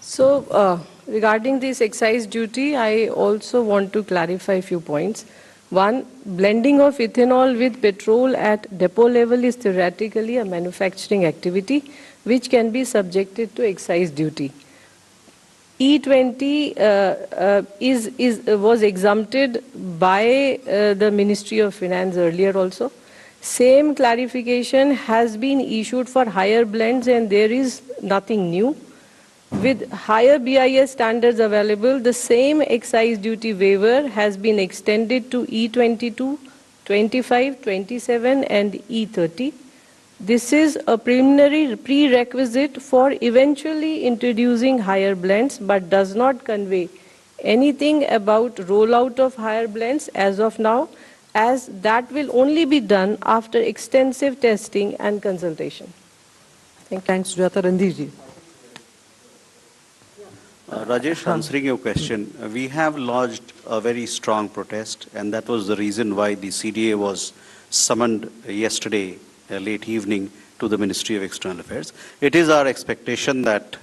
So, regarding this excise duty, I also want to clarify a few points. One, blending of ethanol with petrol at depot level is theoretically a manufacturing activity which can be subjected to excise duty. E20 was exempted by the Ministry of Finance earlier also. Same clarification has been issued for higher blends, and there is nothing new. With higher BIS standards available, the same excise duty waiver has been extended to E22, 25, 27 and E30. This is a preliminary prerequisite for eventually introducing higher blends, but does not convey anything about rollout of higher blends as of now, as that will only be done after extensive testing and consultation. Thanks, Sujata. Randhir ji. Rajesh, answering your question, we have lodged a very strong protest, and that was the reason why the CDA was summoned yesterday, late evening, to the Ministry of External Affairs. It is our expectation that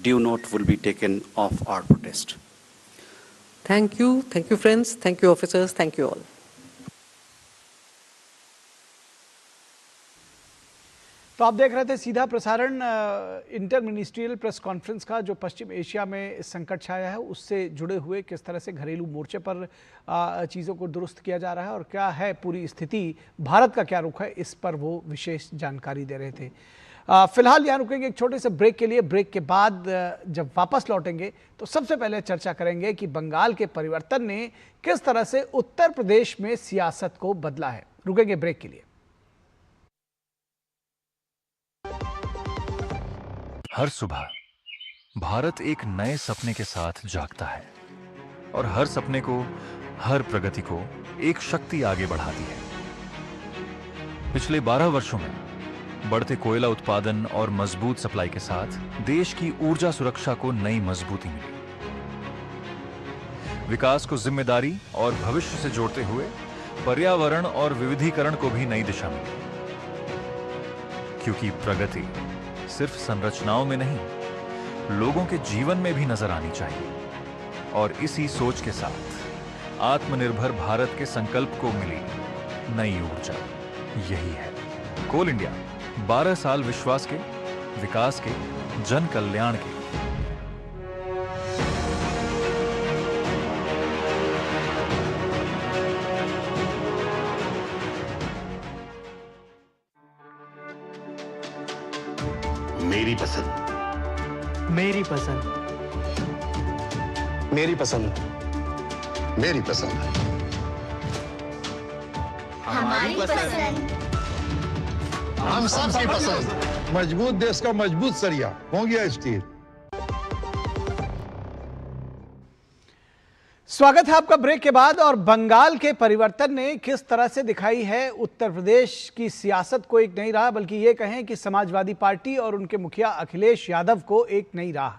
due note will be taken of our protest. Thank you. Thank you, friends. Thank you, officers. Thank you all. तो आप देख रहे थे सीधा प्रसारण inter ministerial press conference का, जो पश्चिम Asia में संकट छाया है उससे जुड़े हुए किस तरह से घरेलू मोर्चे पर चीज़ों को दुरुस्त किया जा रहा है और क्या है पूरी स्थिति, भारत का क्या रुख है, इस पर वो विशेष जानकारी दे रहे थे। फिलहाल यहाँ रुकेंगे एक छोटे से ब्रेक के लिए। ब्रेक के बाद जब वापस लौटेंगे तो सबसे पहले चर्चा करेंगे कि बंगाल के परिवर्तन ने किस तरह से उत्तर प्रदेश में सियासत को बदला है। रुकेंगे ब्रेक के लिए। हर सुबह भारत एक नए सपने के साथ जागता है और हर सपने को, हर प्रगति को एक शक्ति आगे बढ़ाती है। पिछले 12 वर्षों में बढ़ते कोयला उत्पादन और मजबूत सप्लाई के साथ देश की ऊर्जा सुरक्षा को नई मजबूती मिली। विकास को जिम्मेदारी और भविष्य से जोड़ते हुए पर्यावरण और विविधीकरण को भी नई दिशा मिली, क्योंकि प्रगति सिर्फ संरचनाओं में नहीं, लोगों के जीवन में भी नजर आनी चाहिए। और इसी सोच के साथ आत्मनिर्भर भारत के संकल्प को मिली नई ऊर्जा। यही है कोल इंडिया, 12 साल विश्वास के, विकास के, जन कल्याण के। मेरी पसंद, मेरी पसंद, मेरी पसंद, मेरी पसंद, हमारी पसंद, हम सबकी पसंद। मजबूत देश का मजबूत सरिया हो गया स्टील। स्वागत है आपका ब्रेक के बाद। और बंगाल के परिवर्तन ने किस तरह से दिखाई है उत्तर प्रदेश की सियासत को एक नई राह, बल्कि ये कहें कि समाजवादी पार्टी और उनके मुखिया अखिलेश यादव को एक नई राह।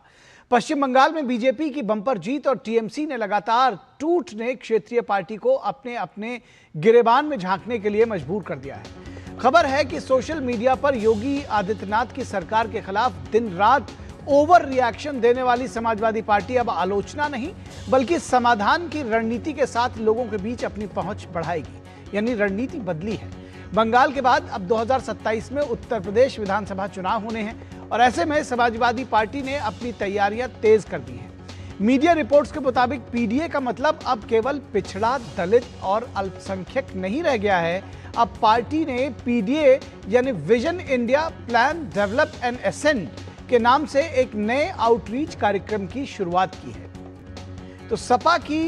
पश्चिम बंगाल में बीजेपी की बंपर जीत और टीएमसी ने लगातार टूटने क्षेत्रीय पार्टी को अपने अपने गिरेबान में झांकने के लिए मजबूर कर दिया है। खबर है कि सोशल मीडिया पर योगी आदित्यनाथ की सरकार के खिलाफ दिन रात ओवर रिएक्शन देने वाली समाजवादी पार्टी अब आलोचना नहीं बल्कि समाधान की रणनीति के साथ लोगों के बीच अपनी पहुंच बढ़ाएगी, यानी रणनीति बदली है। बंगाल के बाद अब 2027 में उत्तर प्रदेश विधानसभा चुनाव होने हैं और ऐसे में समाजवादी पार्टी ने अपनी तैयारियां तेज कर दी हैं। मीडिया रिपोर्ट्स के मुताबिक पीडीए का मतलब अब केवल पिछड़ा, दलित और अल्पसंख्यक नहीं रह गया है। अब पार्टी ने पीडीए यानी vision India plan develop and ascend के नाम से एक नए आउटरीच कार्यक्रम की शुरुआत की है। तो सपा की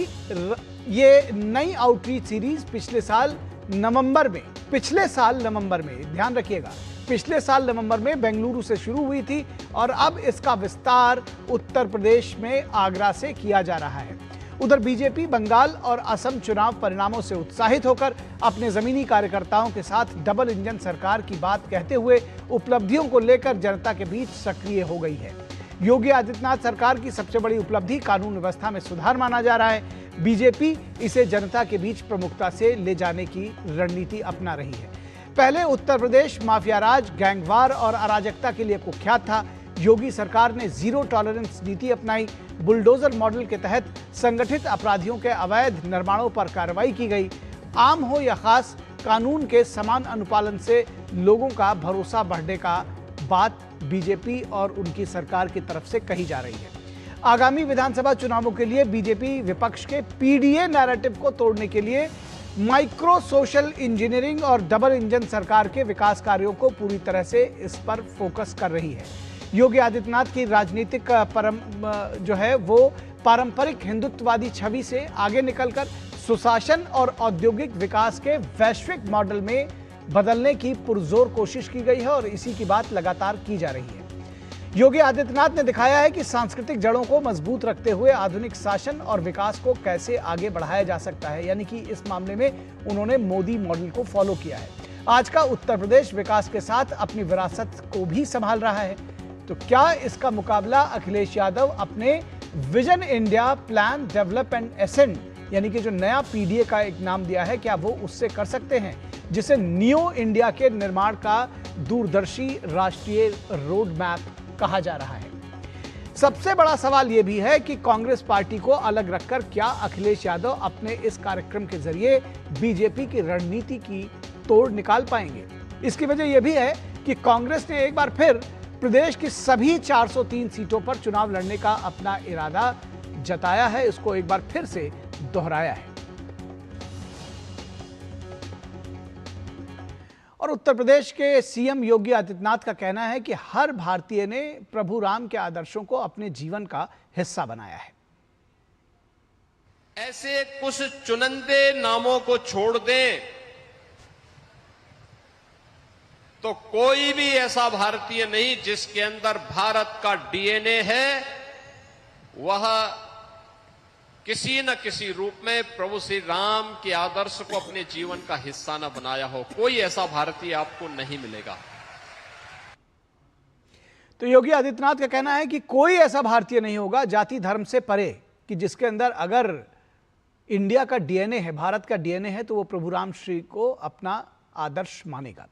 ये नई आउटरीच सीरीज पिछले साल नवंबर में ध्यान रखिएगा, पिछले साल नवंबर में बेंगलुरु से शुरू हुई थी और अब इसका विस्तार उत्तर प्रदेश में आगरा से किया जा रहा है। उधर बीजेपी बंगाल और असम चुनाव परिणामों से उत्साहित होकर अपने जमीनी कार्यकर्ताओं के साथ डबल इंजन सरकार की बात कहते हुए उपलब्धियों को लेकर जनता के बीच सक्रिय हो गई है। योगी आदित्यनाथ सरकार की सबसे बड़ी उपलब्धि कानून व्यवस्था में सुधार माना जा रहा है। बीजेपी इसे जनता के बीच प्रमुखता से ले जाने की रणनीति अपना रही है। पहले उत्तर प्रदेश माफिया राज, गैंगवार और अराजकता के लिए कुख्यात था। योगी सरकार ने जीरो टॉलरेंस नीति अपनाई। बुलडोजर मॉडल के तहत संगठित अपराधियों के अवैध निर्माणों पर कार्रवाई की गई। आम हो या खास, कानून के समान अनुपालन से लोगों का भरोसा बढ़ने का बात बीजेपी और उनकी सरकार की तरफ से कही जा रही है। आगामी विधानसभा चुनावों के लिए बीजेपी विपक्ष के पीडीए नैरेटिव को तोड़ने के लिए माइक्रो सोशल इंजीनियरिंग और डबल इंजन सरकार के विकास कार्यों को पूरी तरह से इस पर फोकस कर रही है। योगी आदित्यनाथ की राजनीतिक वो पारंपरिक हिंदुत्ववादी छवि से आगे निकलकर सुशासन और औद्योगिक विकास के वैश्विक मॉडल में बदलने की पुरजोर कोशिश की गई है और इसी की बात लगातार की जा रही है। योगी आदित्यनाथ ने दिखाया है कि सांस्कृतिक जड़ों को मजबूत रखते हुए आधुनिक शासन और विकास को कैसे आगे बढ़ाया जा सकता है, यानी कि इस मामले में उन्होंने मोदी मॉडल को फॉलो किया है। आज का उत्तर प्रदेश विकास के साथ अपनी विरासत को भी संभाल रहा है। तो क्या इसका मुकाबला अखिलेश यादव अपने vision India plan develop and ascend यानी कि जो नया पीडीए का एक नाम दिया है, क्या वो उससे कर सकते हैं, जिसे न्यू इंडिया के निर्माण का दूरदर्शी राष्ट्रीय रोड मैप कहा जा रहा है। सबसे बड़ा सवाल यह भी है कि कांग्रेस पार्टी को अलग रखकर क्या अखिलेश यादव अपने इस कार्यक्रम के जरिए बीजेपी की रणनीति की तोड़ निकाल पाएंगे। इसकी वजह यह भी है कि कांग्रेस ने एक बार फिर प्रदेश की सभी 403 सीटों पर चुनाव लड़ने का अपना इरादा जताया है, इसको एक बार फिर से दोहराया है। और उत्तर प्रदेश के सीएम योगी आदित्यनाथ का कहना है कि हर भारतीय ने प्रभु राम के आदर्शों को अपने जीवन का हिस्सा बनाया है। ऐसे कुछ चुनिंदे नामों को छोड़ दें तो कोई भी ऐसा भारतीय नहीं जिसके अंदर भारत का डीएनए है, वह किसी न किसी रूप में प्रभु श्री राम के आदर्श को अपने जीवन का हिस्सा न बनाया हो। कोई ऐसा भारतीय आपको नहीं मिलेगा। तो योगी आदित्यनाथ का कहना है कि कोई ऐसा भारतीय नहीं होगा जाति धर्म से परे कि जिसके अंदर अगर इंडिया का डीएनए है, भारत का डीएनए है, तो वो प्रभु राम श्री को अपना आदर्श मानेगा।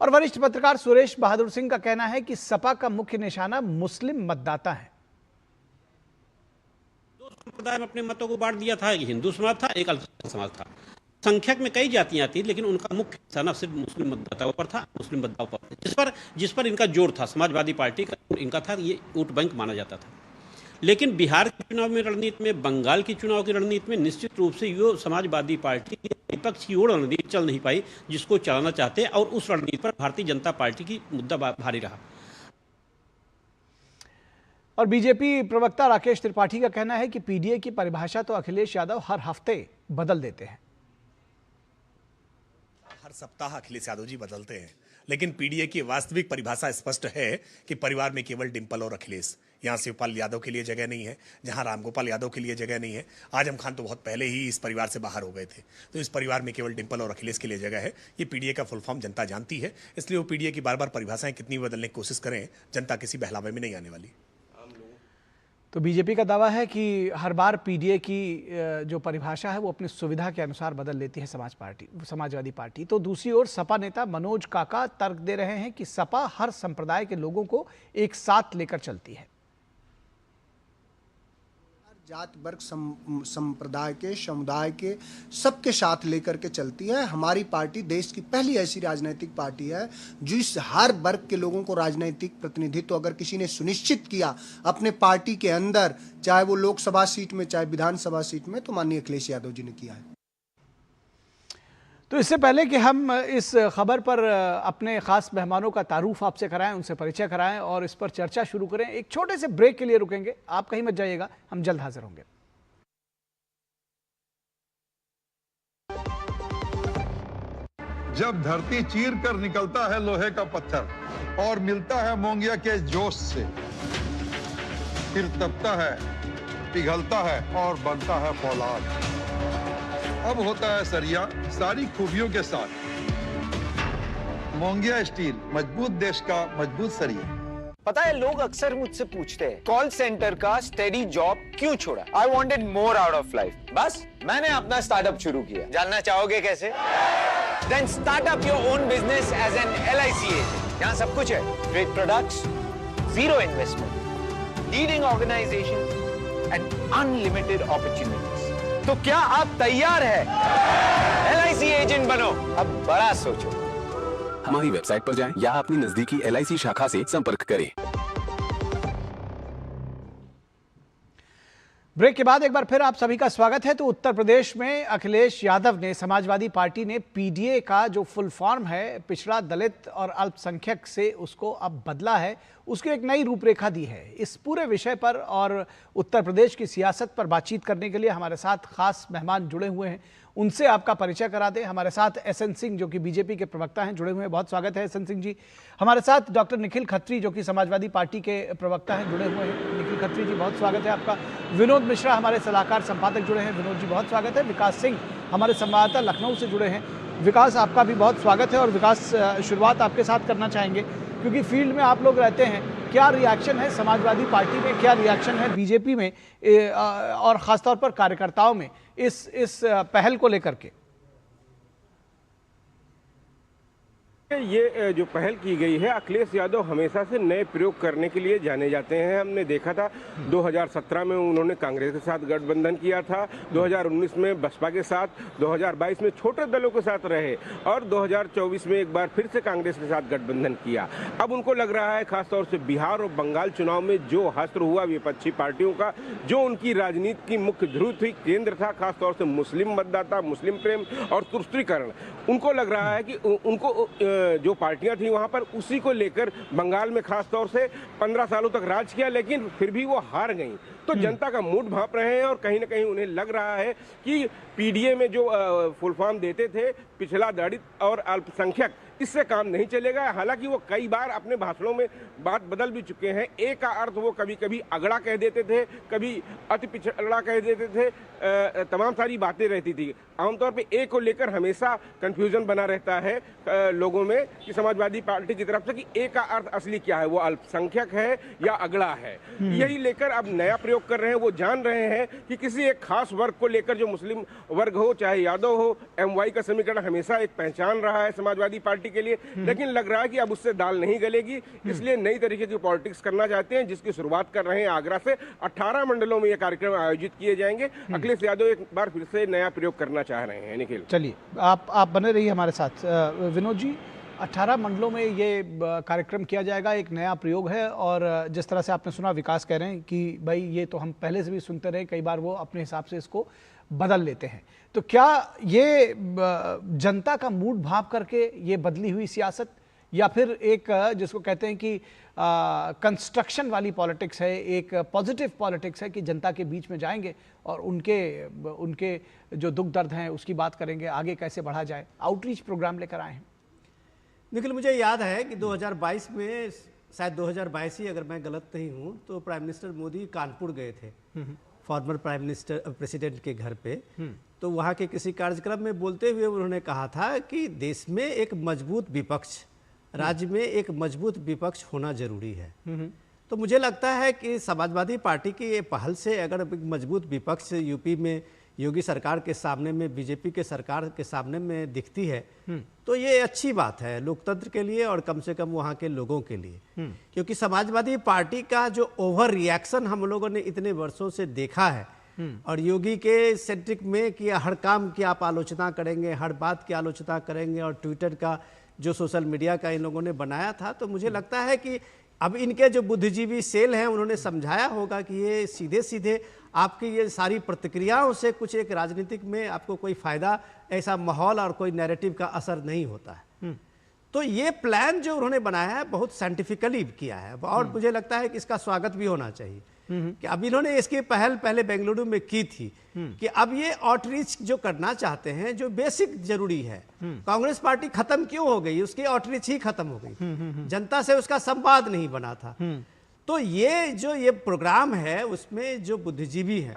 और वरिष्ठ पत्रकार सुरेश बहादुर सिंह का कहना है कि सपा का मुख्य निशाना मुस्लिम मतदाता है। दो संप्रदाय में अपने मतों को बांट दिया था, एक हिंदू समाज था, एक अल्पसंख्यक समाज था। संख्यक में कई जातियां थी, लेकिन उनका मुख्य निशाना सिर्फ मुस्लिम मतदाताओं पर था, मुस्लिम मतदाताओं पर, जिस पर इनका जोर था। समाजवादी पार्टी का इनका था, ये वोट बैंक माना जाता था। लेकिन बिहार के चुनाव में रणनीति में, बंगाल की चुनाव की रणनीति में निश्चित रूप से ये समाजवादी पार्टी विपक्ष की वो रणनीति चल नहीं पाई जिसको चलाना चाहते, और उस रणनीति पर भारतीय जनता पार्टी की मुद्दा भारी रहा। और बीजेपी प्रवक्ता राकेश त्रिपाठी का कहना है कि पीडीए की परिभाषा तो अखिलेश यादव हर हफ्ते बदल देते हैं। हर सप्ताह अखिलेश यादव जी बदलते हैं, लेकिन पीडीए की वास्तविक परिभाषा स्पष्ट है कि परिवार में केवल डिंपल और अखिलेश। यहाँ शिवपाल यादव के लिए जगह नहीं है, जहाँ रामगोपाल यादव के लिए जगह नहीं है। आजम खान तो बहुत पहले ही इस परिवार से बाहर हो गए थे, तो इस परिवार में केवल डिंपल और अखिलेश के लिए जगह है। ये पीडीए का फुल फॉर्म जनता जानती है, इसलिए वो पीडीए की बार बार परिभाषाएं कितनी बदलने की कोशिश करें, जनता किसी बहलावे में नहीं आने वाली। तो बीजेपी का दावा है कि हर बार पीडीए की जो परिभाषा है वो अपनी सुविधा के अनुसार बदल लेती है समाजवादी पार्टी। तो दूसरी ओर सपा नेता मनोज काका तर्क दे रहे हैं कि सपा हर संप्रदाय के लोगों को एक साथ लेकर चलती है। जात वर्ग संप्रदाय के, समुदाय के, सबके साथ लेकर के चलती है। हमारी पार्टी देश की पहली ऐसी राजनीतिक पार्टी है जो इस हर वर्ग के लोगों को राजनीतिक प्रतिनिधित्व अगर किसी ने सुनिश्चित किया अपने पार्टी के अंदर, चाहे वो लोकसभा सीट में चाहे विधानसभा सीट में, तो माननीय अखिलेश यादव जी ने किया है। तो इससे पहले कि हम इस खबर पर अपने खास मेहमानों का तारुफ आपसे कराएं, उनसे परिचय कराएं और इस पर चर्चा शुरू करें, एक छोटे से ब्रेक के लिए रुकेंगे। आप कहीं मत जाइएगा, हम जल्द हाजिर होंगे। जब धरती चीर कर निकलता है लोहे का पत्थर और मिलता है मोंगिया के जोश से, फिर तपता है, पिघलता है और बनता है फौलाद। अब होता है सरिया सारी खूबियों के साथ। मोंगिया स्टील, मजबूत देश का मजबूत सरिया। पता है, लोग अक्सर मुझसे पूछते हैं कॉल सेंटर का स्टेडी जॉब क्यों छोड़ा। I wanted more out of life. बस मैंने अपना स्टार्टअप शुरू किया। जानना चाहोगे कैसे? Then start up your own business as an LIC agent. यहाँ सब कुछ है, great products, zero investment, leading organization and unlimited opportunities. तो क्या आप तैयार हैं? LIC एजेंट बनो, अब बड़ा सोचो। हमारी वेबसाइट पर जाएं या अपनी नजदीकी LIC शाखा से संपर्क करें। ब्रेक के बाद एक बार फिर आप सभी का स्वागत है। तो उत्तर प्रदेश में अखिलेश यादव ने, समाजवादी पार्टी ने पीडीए का जो फुल फॉर्म है, पिछड़ा, दलित और अल्पसंख्यक से उसको अब बदला है, उसकी एक नई रूपरेखा दी है। इस पूरे विषय पर और उत्तर प्रदेश की सियासत पर बातचीत करने के लिए हमारे साथ खास मेहमान जुड़े हुए हैं, उनसे आपका परिचय करा दें। हमारे साथ एसएन सिंह जो कि बीजेपी के प्रवक्ता हैं जुड़े हुए हैं, बहुत स्वागत है एसएन सिंह जी। हमारे साथ डॉक्टर निखिल खत्री जो कि समाजवादी पार्टी के प्रवक्ता हैं जुड़े हुए हैं, निखिल खत्री जी बहुत स्वागत है आपका। विनोद मिश्रा हमारे सलाहकार संपादक जुड़े हैं, विनोद जी बहुत स्वागत है। विकास सिंह हमारे संवाददाता लखनऊ से जुड़े हैं, विकास आपका भी बहुत स्वागत है। और विकास, शुरुआत आपके साथ करना चाहेंगे क्योंकि फील्ड में आप लोग रहते हैं, क्या रिएक्शन है समाजवादी पार्टी में, क्या रिएक्शन है बीजेपी में और खासतौर पर कार्यकर्ताओं में इस पहल को लेकर के? ये जो पहल की गई है, अखिलेश यादव हमेशा से नए प्रयोग करने के लिए जाने जाते हैं। हमने देखा था 2017 में उन्होंने कांग्रेस के साथ गठबंधन किया था, 2019 में बसपा के साथ, 2022 में छोटे दलों के साथ रहे और 2024 में एक बार फिर से कांग्रेस के साथ गठबंधन किया। अब उनको लग रहा है खासतौर से बिहार और बंगाल चुनाव में जो हश्र हुआ विपक्षी पार्टियों का, जो उनकी राजनीति की मुख्य ध्रुव थी, केंद्र था, खासतौर से मुस्लिम मतदाता, मुस्लिम प्रेम और तुष्टीकरण, उनको लग रहा है कि उनको जो पार्टियां थी वहां पर उसी को लेकर बंगाल में खास तौर से 15 सालों तक राज किया, लेकिन फिर भी वो हार गई। तो जनता का मूड भांप रहे हैं और कहीं ना कहीं उन्हें लग रहा है कि पीडीए में जो फुल फॉर्म देते थे, पिछड़ा, दलित और अल्पसंख्यक, इससे काम नहीं चलेगा। हालांकि वो कई बार अपने भाषणों में बात बदल भी चुके हैं। ए का अर्थ वो कभी कभी अगड़ा कह देते थे, कभी अति पिछड़ा कह देते थे, तमाम सारी बातें रहती थी। आमतौर पे ए को लेकर हमेशा कंफ्यूजन बना रहता है लोगों में कि समाजवादी पार्टी की तरफ से कि ए का अर्थ असली क्या है, वो अल्पसंख्यक है या अगड़ा है। यही लेकर अब नया प्रयोग कर रहे हैं। वो जान रहे हैं कि किसी एक खास वर्ग को लेकर, जो मुस्लिम वर्ग हो चाहे यादव हो, एमवाई का समीकरण हमेशा एक पहचान रहा है समाजवादी पार्टी के लिए, लेकिन लग रहा है कि अब उससे दाल नहीं गलेगी। इसलिए नई तरीके की पॉलिटिक्स करना चाहते हैं, जिसकी शुरुआत कर रहे हैं आगरा से। 18 मंडलों में ये कार्यक्रम आयोजित किए जाएंगे। अखिलेश यादव एक बार फिर से नया प्रयोग करना चाह रहे हैं। निखिल, चलिए आप बने रहिए हमारे साथ। विनोद जी, 18 मंडलों में ये कार्यक्रम किया जाएगा, एक नया प्रयोग है। और जिस तरह से आपने सुना, विकास कह रहे हैं कि भाई ये तो हम पहले से भी सुनते रहे, कई बार वो अपने हिसाब से इसको बदल लेते हैं। तो क्या ये जनता का मूड भाप करके ये बदली हुई सियासत, या फिर एक जिसको कहते हैं कि कंस्ट्रक्शन वाली पॉलिटिक्स है, एक पॉजिटिव पॉलिटिक्स है कि जनता के बीच में जाएंगे और उनके जो दुख दर्द हैं उसकी बात करेंगे, आगे कैसे बढ़ा जाए, आउटरीच प्रोग्राम लेकर आए हैं? निखिल, मुझे याद है कि 2022 में, शायद 2022 ही अगर मैं गलत नहीं हूँ, तो प्राइम मिनिस्टर मोदी कानपुर गए थे फॉर्मर प्राइम मिनिस्टर प्रेसिडेंट के घर पे। तो वहाँ के किसी कार्यक्रम में बोलते हुए उन्होंने कहा था कि देश में एक मजबूत विपक्ष, राज्य में एक मजबूत विपक्ष होना जरूरी है। तो मुझे लगता है कि समाजवादी पार्टी की ये पहल से अगर एक मजबूत विपक्ष यूपी में योगी सरकार के सामने में, बीजेपी के सरकार के सामने में दिखती है, तो ये अच्छी बात है लोकतंत्र के लिए और कम से कम वहाँ के लोगों के लिए। क्योंकि समाजवादी पार्टी का जो ओवर रिएक्शन हम लोगों ने इतने वर्षों से देखा है, और योगी के सेंट्रिक में कि हर काम की आप आलोचना करेंगे, हर बात की आलोचना करेंगे, और ट्विटर का जो सोशल मीडिया का इन लोगों ने बनाया था, तो मुझे लगता है कि अब इनके जो बुद्धिजीवी सेल हैं उन्होंने समझाया होगा कि ये सीधे सीधे आपकी ये सारी प्रतिक्रियाओं से कुछ एक राजनीतिक में आपको कोई फायदा, ऐसा माहौल और कोई नैरेटिव का असर नहीं होता है। तो ये प्लान जो उन्होंने बनाया है बहुत साइंटिफिकली किया है, और मुझे लगता है कि इसका स्वागत भी होना चाहिए कि अब इन्होंने इसकी पहल पहले बेंगलुरु में की थी कि अब ये आउटरीच जो करना चाहते हैं, जो बेसिक जरूरी है। कांग्रेस पार्टी खत्म क्यों हो गई? उसकी आउटरीच ही खत्म हो गई, जनता से उसका संवाद नहीं बना था। तो ये प्रोग्राम है, उसमें जो बुद्धिजीवी है,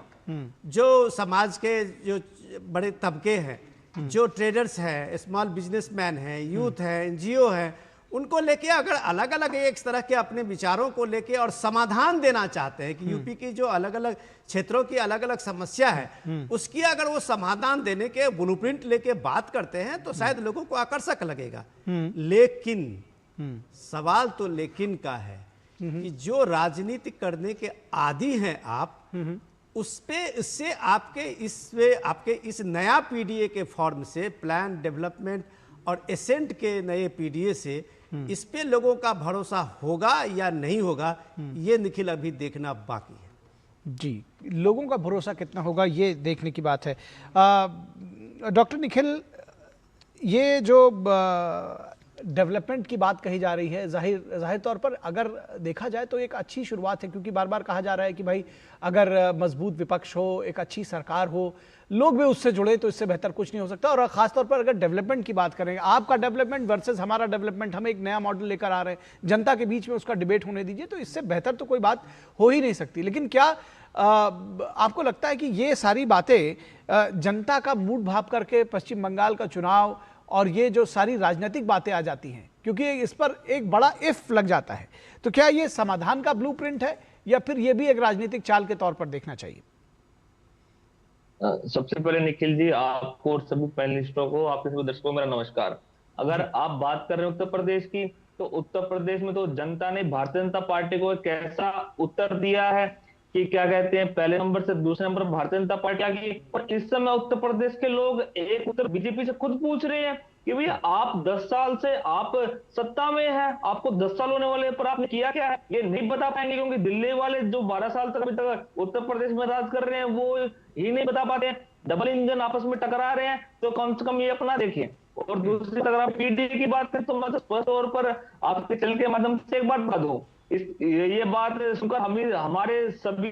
जो समाज के जो बड़े तबके हैं, जो ट्रेडर्स हैं, स्मॉल बिजनेसमैन हैं, यूथ है, एनजीओ है, उनको लेके अगर अलग अलग एक तरह के अपने विचारों को लेके और समाधान देना चाहते हैं कि यूपी की जो अलग अलग क्षेत्रों की अलग अलग समस्या है, उसकी अगर वो समाधान देने के ब्लूप्रिंट लेके बात करते हैं, तो शायद लोगों को आकर्षक लगेगा। लेकिन सवाल तो लेकिन का है कि जो राजनीति करने के आदी हैं आप, उससे आपके इस नया पीडीए के फॉर्म से, प्लान डेवलपमेंट और एसेंट के नए पीडीए से, इस पे लोगों का भरोसा होगा या नहीं होगा, ये निखिल अभी देखना बाकी है। जी, लोगों का भरोसा कितना होगा ये देखने की बात है। डॉक्टर निखिल, ये जो डेवलपमेंट की बात कही जा रही है, जाहिर तौर पर अगर देखा जाए तो एक अच्छी शुरुआत है, क्योंकि बार बार कहा जा रहा है कि भाई अगर मजबूत विपक्ष हो, एक अच्छी सरकार हो, लोग भी उससे जुड़े, तो इससे बेहतर कुछ नहीं हो सकता। और खासतौर पर अगर डेवलपमेंट की बात करें, आपका डेवलपमेंट वर्सेस हमारा डेवलपमेंट, हम एक नया मॉडल लेकर आ रहे हैं, जनता के बीच में उसका डिबेट होने दीजिए, तो इससे बेहतर तो कोई बात हो ही नहीं सकती। लेकिन क्या आपको लगता है कि ये सारी बातें जनता का मूड भाप करके पश्चिम बंगाल का चुनाव और ये जो सारी राजनीतिक बातें आ जाती हैं, क्योंकि इस पर एक बड़ा इफ लग जाता है, तो क्या ये समाधान का ब्लूप्रिंट है या फिर ये भी एक राजनीतिक चाल के तौर पर देखना चाहिए? सबसे पहले निखिल जी, आपको और सभी पैनलिस्टों को, आपके सभी दर्शकों को मेरा नमस्कार। अगर आप बात कर रहे हैं उत्तर प्रदेश की, तो उत्तर प्रदेश में तो जनता ने भारतीय जनता पार्टी को एक ऐसा उत्तर दिया है कि क्या कहते हैं, पहले नंबर से दूसरे नंबर भारतीय जनता पार्टी आ गई। और इस समय उत्तर प्रदेश के लोग एक उत्तर बीजेपी से खुद पूछ रहे हैं कि भैया आप 10 साल से आप सत्ता में हैं, आपको 10 साल होने वाले पर आपने किया क्या है? ये नहीं बता पाएंगे, क्योंकि दिल्ली वाले जो 12 साल तक अभी तक उत्तर प्रदेश में राज कर रहे हैं वो ही नहीं बता पाते हैं। डबल इंजन आपस में टकरा रहे हैं, तो कम से कम ये अपना देखिए। और दूसरी अगर आप पीडीए की बात करें, तो मैं स्पष्ट तौर पर आपके चैनल के माध्यम से एक बात बता दूं, ये बात सुनकर हमारे सभी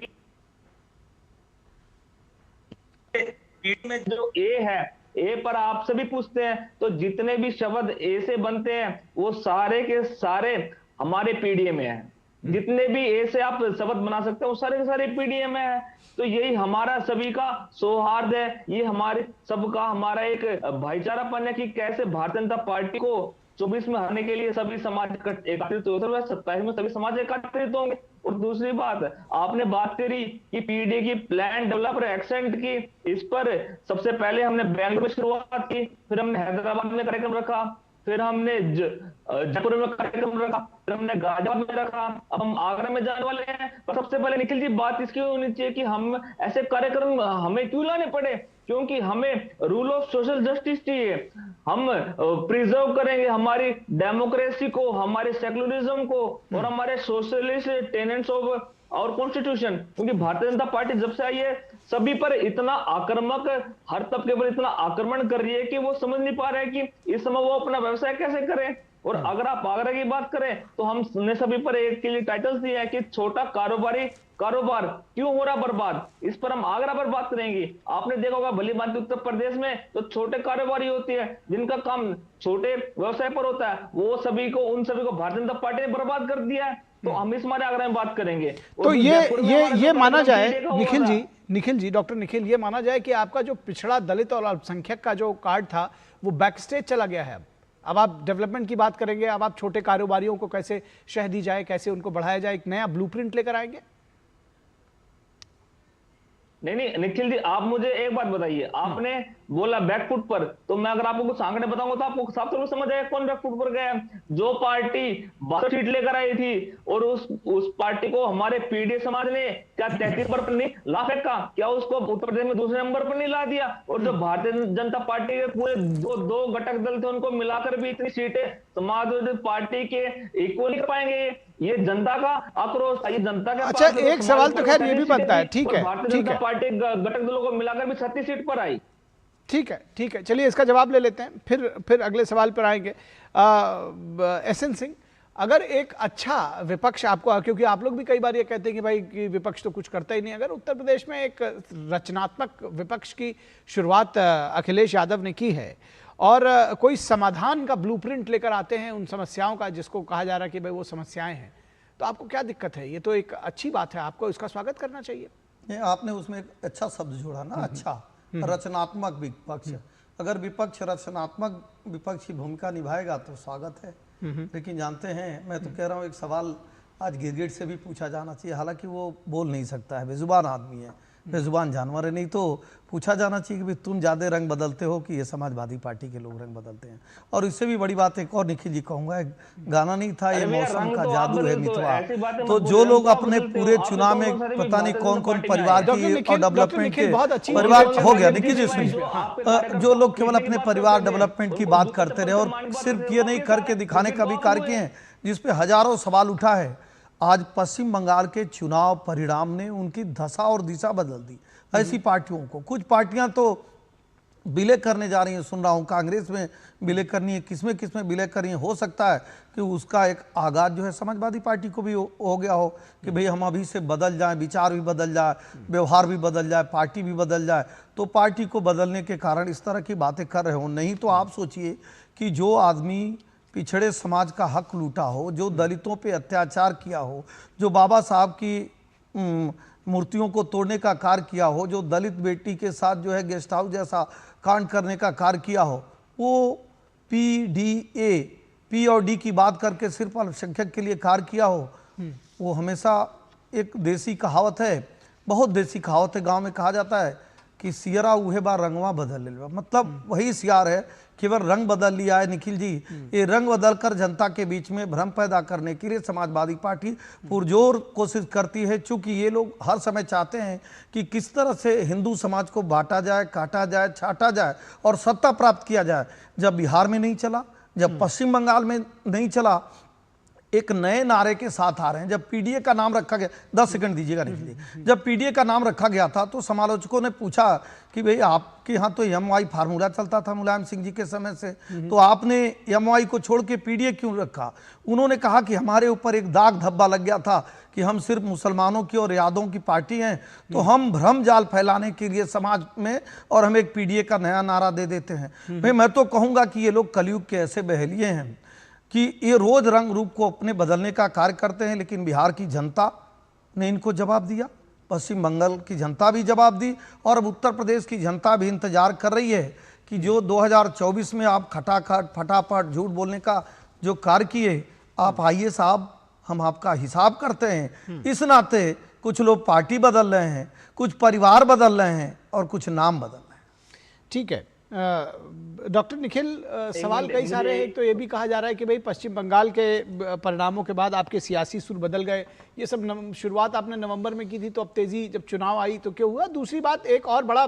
में जो ए है ए पर आप सभी पूछते हैं तो जितने भी शब्द ए से बनते हैं वो सारे के सारे हमारे पीडीए में है। जितने भी ए से आप शब्द बना सकते हैं वो सारे के सारे पीडीए में है। तो यही हमारा सभी का सौहार्द है, ये हमारे सबका हमारा एक भाईचारापन है कि कैसे भारतीय जनता पार्टी को 24 में हराने के लिए सभी समाज एकत्रित होते हैं, 27 में सभी समाज एकत्रित होंगे। और दूसरी बात, आपने बात करी कि पीडीए की प्लान डेवलपर एक्सेंट की, इस पर सबसे पहले हमने बेंगलुरु में शुरुआत की, फिर हमने हैदराबाद में कार्यक्रम रखा, फिर हमने जयपुर में कार्यक्रम रखा, फिर हमने गाजियाबाद में रखा, अब हम आगरा में जाने वाले हैं। पर सबसे पहले निखिल जी बात इसकी होनी चाहिए कि हम ऐसे कार्यक्रम हमें क्यों लाने पड़े, क्योंकि हमें रूल ऑफ सोशल जस्टिस चाहिए। हम प्रिजर्व करेंगे हमारी डेमोक्रेसी को, हमारे सेक्युलरिज्म को और हमारे सोशलिस्ट टेनेंट्स ऑफ और कॉन्स्टिट्यूशन। क्योंकि भारतीय जनता पार्टी जब से आई है सभी पर इतना आक्रामक, हर तबके पर इतना आक्रमण कर रही है कि वो समझ नहीं पा रहे हैं कि इस समय वो अपना व्यवसाय कैसे करें। और अगर आप आगरा की बात करें तो हमने सभी पर एक के लिए टाइटल्स दिया है कि छोटा कारोबारी कारोबार क्यों हो रहा बर्बाद, इस पर हम आगरा पर बात करेंगे। आपने देखा होगा भली बात उत्तर प्रदेश में तो छोटे कारोबारी होती है जिनका काम छोटे व्यवसाय पर होता है, वो सभी को उन सभी को भारतीय जनता पार्टी ने बर्बाद कर दिया है। तो हम इस मारे आगरा में बात करेंगे। तो ये माना जाए निखिल जी डॉक्टर निखिल, ये माना जाए कि आपका जो पिछड़ा दलित और अल्पसंख्यक का जो कार्ड था वो बैक स्टेज चला गया है। अब आप डेवलपमेंट की बात करेंगे, अब आप छोटे कारोबारियों को कैसे शह दी जाए, कैसे उनको बढ़ाया जाए, एक नया ब्लूप्रिंट लेकर आएंगे। नहीं निखिल जी, आप मुझे एक बात बताइए, आपने बोला बैकफुट पर, तो मैं अगर आपको कुछ आंकड़े बताऊंगा तो आपको साफ तौर पर समझ आएगा कौन बैकफुट पर गया। जो पार्टी 62 सीट लेकर आई थी और उस पार्टी को हमारे पीडीए समाज ने क्या 33 पर नहीं ला फेंका, क्या उसको उत्तर प्रदेश में दूसरे नंबर पर नहीं ला दिया। और जो भारतीय जनता पार्टी के पूरे दो घटक दल थे उनको मिलाकर भी इतनी सीटें समाजवादी पार्टी के इक्वल नहीं कर पाएंगे। ये जनता का आक्रोश, ये जनता का। अच्छा, एक सवाल तो खैर ये भी बनता है, ठीक है, भारतीय जनता पार्टी घटक दलों को मिलाकर भी 36 सीट पर आई। ठीक है, चलिए इसका जवाब ले लेते हैं, फिर अगले सवाल पर आएंगे। एसएन सिंह, अगर एक अच्छा विपक्ष आपको, क्योंकि आप लोग भी कई बार ये कहते हैं कि भाई कि विपक्ष तो कुछ करता ही नहीं, अगर उत्तर प्रदेश में एक रचनात्मक विपक्ष की शुरुआत अखिलेश यादव ने की है और कोई समाधान का ब्लूप्रिंट लेकर आते हैं उन समस्याओं का, जिसको कहा जा रहा है कि भाई वो समस्याएं हैं, तो आपको क्या दिक्कत है? ये तो एक अच्छी बात है, आपको इसका स्वागत करना चाहिए। आपने उसमें एक अच्छा शब्द जोड़ा ना, अच्छा रचनात्मक विपक्ष। अगर विपक्ष रचनात्मक विपक्ष की भूमिका निभाएगा तो स्वागत है। लेकिन जानते हैं, मैं तो कह रहा हूँ एक सवाल आज गिरगिट से भी पूछा जाना चाहिए, हालांकि वो बोल नहीं सकता है, बेजुबान आदमी है, बेजुबान जानवर है, नहीं तो पूछा जाना चाहिए कि तुम ज्यादा रंग बदलते हो कि ये समाजवादी पार्टी के लोग रंग बदलते हैं। और इससे भी बड़ी बात एक और निखिल जी कहूंगा, एक गाना नहीं था ये मौसम का जादू है मितवा, तो जो लोग अपने पूरे चुनाव में पता नहीं कौन कौन परिवार की और डेवलपमेंट के परिवार हो गया, निखिल जी सुनिए, जो लोग केवल अपने परिवार डेवलपमेंट की बात करते रहे और सिर्फ ये नहीं करके दिखाने का भी कार्य किए हैं, जिसपे हजारों सवाल उठा है। आज पश्चिम बंगाल के चुनाव परिणाम ने उनकी दशा और दिशा बदल दी। ऐसी पार्टियों को, कुछ पार्टियां तो विलय करने जा रही हैं, सुन रहा हूं कांग्रेस में विलय करनी है, किसमें विलय करनी है। हो सकता है कि उसका एक आगाज जो है समाजवादी पार्टी को भी हो गया हो कि भाई हम अभी से बदल जाएं, विचार भी बदल जाए, व्यवहार भी बदल जाए, पार्टी भी बदल जाए, तो पार्टी को बदलने के कारण इस तरह की बातें कर रहे हो। नहीं तो आप सोचिए कि जो आदमी पिछड़े समाज का हक लूटा हो, जो दलितों पे अत्याचार किया हो, जो बाबा साहब की मूर्तियों को तोड़ने का कार्य किया हो, जो दलित बेटी के साथ जो है गेस्ट हाउस जैसा कांड करने का कार्य किया हो, वो पीडीए पी और डी की बात करके सिर्फ अल्पसंख्यक के लिए कार्य किया हो, वो हमेशा एक देसी कहावत है, बहुत देसी कहावत है, गांव में कहा जाता है कि सियरा उहे बार रंगवा बदल ले, मतलब वही सियार है, केवल रंग बदल लिया है। निखिल जी, ये रंग बदलकर जनता के बीच में भ्रम पैदा करने के लिए समाजवादी पार्टी पुरजोर कोशिश करती है। चूंकि ये लोग हर समय चाहते हैं कि किस तरह से हिंदू समाज को बांटा जाए, काटा जाए, छाटा जाए और सत्ता प्राप्त किया जाए। जब बिहार में नहीं चला, जब पश्चिम बंगाल में नहीं चला, एक नए नारे के साथ आ रहे हैं। जब पीडीए का नाम रखा गया, 10 सेकंड दीजिएगा निखिल जी, जब पीडीए का नाम रखा गया था तो समालोचकों ने पूछा कि भाई आपके यहाँ तो एमवाई फार्मूला चलता था मुलायम सिंह जी के समय से, तो आपने एमवाई को छोड़ के पीडीए क्यों रखा? उन्होंने कहा कि हमारे ऊपर एक दाग धब्बा लग गया था कि हम सिर्फ मुसलमानों की और यादों की पार्टी हैं, तो हम भ्रम जाल फैलाने के लिए समाज में और हम एक पीडीए का नया नारा दे देते हैं। भाई मैं तो कहूँगा कि ये लोग कलयुग के ऐसे बहेलिए हैं कि ये रोज रंग रूप को अपने बदलने का कार्य करते हैं, लेकिन बिहार की जनता ने इनको जवाब दिया, पश्चिम बंगाल की जनता भी जवाब दी, और अब उत्तर प्रदेश की जनता भी इंतजार कर रही है कि जो 2024 में आप खटाखट फटाफट झूठ बोलने का जो कार्य किए, आप आइए साहब हम आपका हिसाब करते हैं। इस नाते कुछ लोग पार्टी बदल रहे हैं, कुछ परिवार बदल रहे हैं और कुछ नाम बदल रहे हैं। ठीक है डॉक्टर निखिल, सवाल कई सारे हैं। तो ये भी कहा जा रहा है कि भाई पश्चिम बंगाल के परिणामों के बाद आपके सियासी सुर बदल गए, ये सब शुरुआत आपने नवंबर में की थी, तो अब तेजी जब चुनाव आई तो क्यों हुआ? दूसरी बात, एक और बड़ा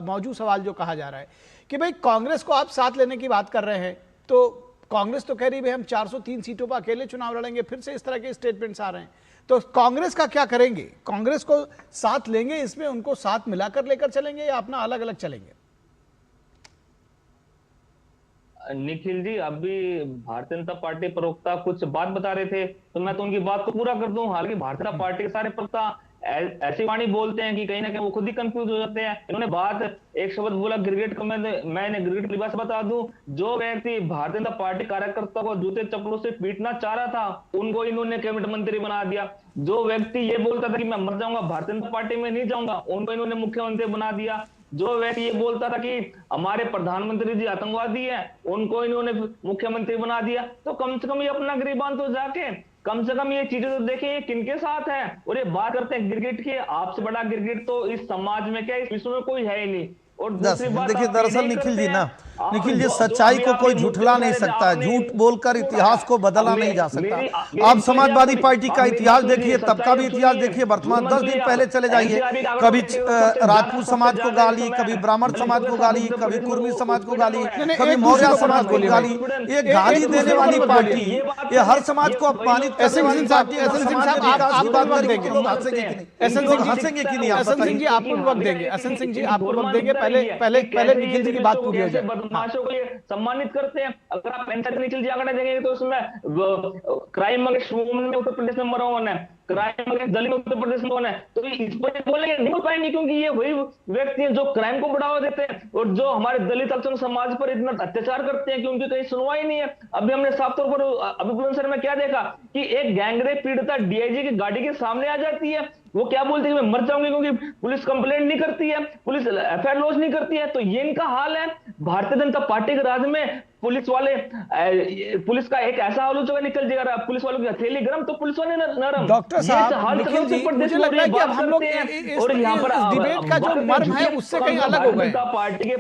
मौजूद सवाल जो कहा जा रहा है कि भाई कांग्रेस को आप साथ लेने की बात कर रहे हैं, तो कांग्रेस तो कह रही है हम 403 सीटों पर अकेले चुनाव लड़ेंगे, फिर से इस तरह के स्टेटमेंट्स आ रहे हैं, तो कांग्रेस का क्या करेंगे? कांग्रेस को साथ लेंगे, इसमें उनको साथ मिलाकर लेकर चलेंगे या अपना अलग अलग चलेंगे? निखिल जी, अभी भारतीय जनता पार्टी प्रवक्ता कुछ बात बता रहे थे, तो मैं तो उनकी बात को पूरा कर दूं। हालांकि भारतीय जनता पार्टी के सारे प्रवक्ता ऐसी वाणी बोलते हैं कि कहीं ना कहीं वो खुद ही कंफ्यूज हो जाते हैं। इन्होंने बात एक शब्द बोला क्रिकेट का, मैंने क्रिकेट की बात बता दूं, जो व्यक्ति भारतीय जनता पार्टी कार्यकर्ता को जूते चप्पलों से पीटना चाह रहा था, उनको इन्होंने कैबिनेट मंत्री बना दिया। जो व्यक्ति ये बोलता था कि मैं मर जाऊंगा, भारतीय जनता पार्टी में नहीं जाऊंगा, उनको इन्होंने मुख्यमंत्री बना दिया। जो व्यक्ति ये बोलता था कि हमारे प्रधानमंत्री जी आतंकवादी हैं, उनको इन्होंने मुख्यमंत्री बना दिया। तो कम से कम ये अपना गिरबान तो जाके कम से कम ये चीजें तो देखें, ये किनके साथ है। और ये बात करते हैं क्रिकेट की, आपसे बड़ा क्रिकेट तो इस समाज में क्या इस विश्व में कोई है ही नहीं। और दूसरी बात देखिए, दरअसल निखिल जी ना, निखिल जी सच्चाई को कोई झुठला नहीं सकता, झूठ बोलकर इतिहास को बदला नहीं जा सकता। आप समाजवादी पार्टी का इतिहास देखिए, तब का भी इतिहास देखिए, वर्तमान 10 दिन पहले चले जाइए, कभी राजपूत समाज को गाली, कभी ब्राह्मण समाज को गाली, कभी कुर्मी समाज को गाली, कभी मौर्य समाज को गाली। ये गाली देने वाली पार्टी, ये हर समाज को अपमानित करने वाली पार्टी। हंसेंगे कि नहीं? एसएन सिंह जी आपको वक्त देंगे, एसएन सिंह जी आपको वक्त देंगे, पहले निखिल जी की बात पूरी हो जाए। बदमाशों को ये सम्मानित करते हैं। अगर आप पेंशन निखिल जी आंकड़ा देंगे तो उसमें क्राइम अगेंस्ट वुमेन में उत्तर प्रदेश में नंबर 1 है, क्राइम अगेंस्ट दलित में उत्तर प्रदेश में 1 है। तो इस पर बोलेंगे नहीं बोल पाएंगे, क्योंकि ये वही व्यक्ति हैं जो क्राइम को बढ़ावा देते हैं और जो हमारे दलित अल्पसंख्यक समाज पर इतना अत्याचार करते हैं कि उनकी कहीं सुनवाई नहीं है। अभी हमने साफ तौर पर अभी बुलंदशहर में क्या देखा कि एक गैंगरेप पीड़िता डीआईजी की गाड़ी के सामने आ जाती है, वो क्या बोलती है मैं मर जाऊंगी, क्योंकि पुलिस कंप्लेंट नहीं करती है, पुलिस एफआईआर लॉन्च नहीं करती है। तो ये इनका हाल है। भारतीय जनता पार्टी के राज में पुलिस वाले, पुलिस का एक ऐसा हाल हो चुका, निकल जाएगा पुलिस वालों की हथेली गरम तो पुलिस वाले नरम। डॉक्टर साहब निखिल जी, मुझे लग रहा है कि अब हम लोग इस डिबेट का जो मर्म है उससे कहीं अलग हो गए। पार्टी के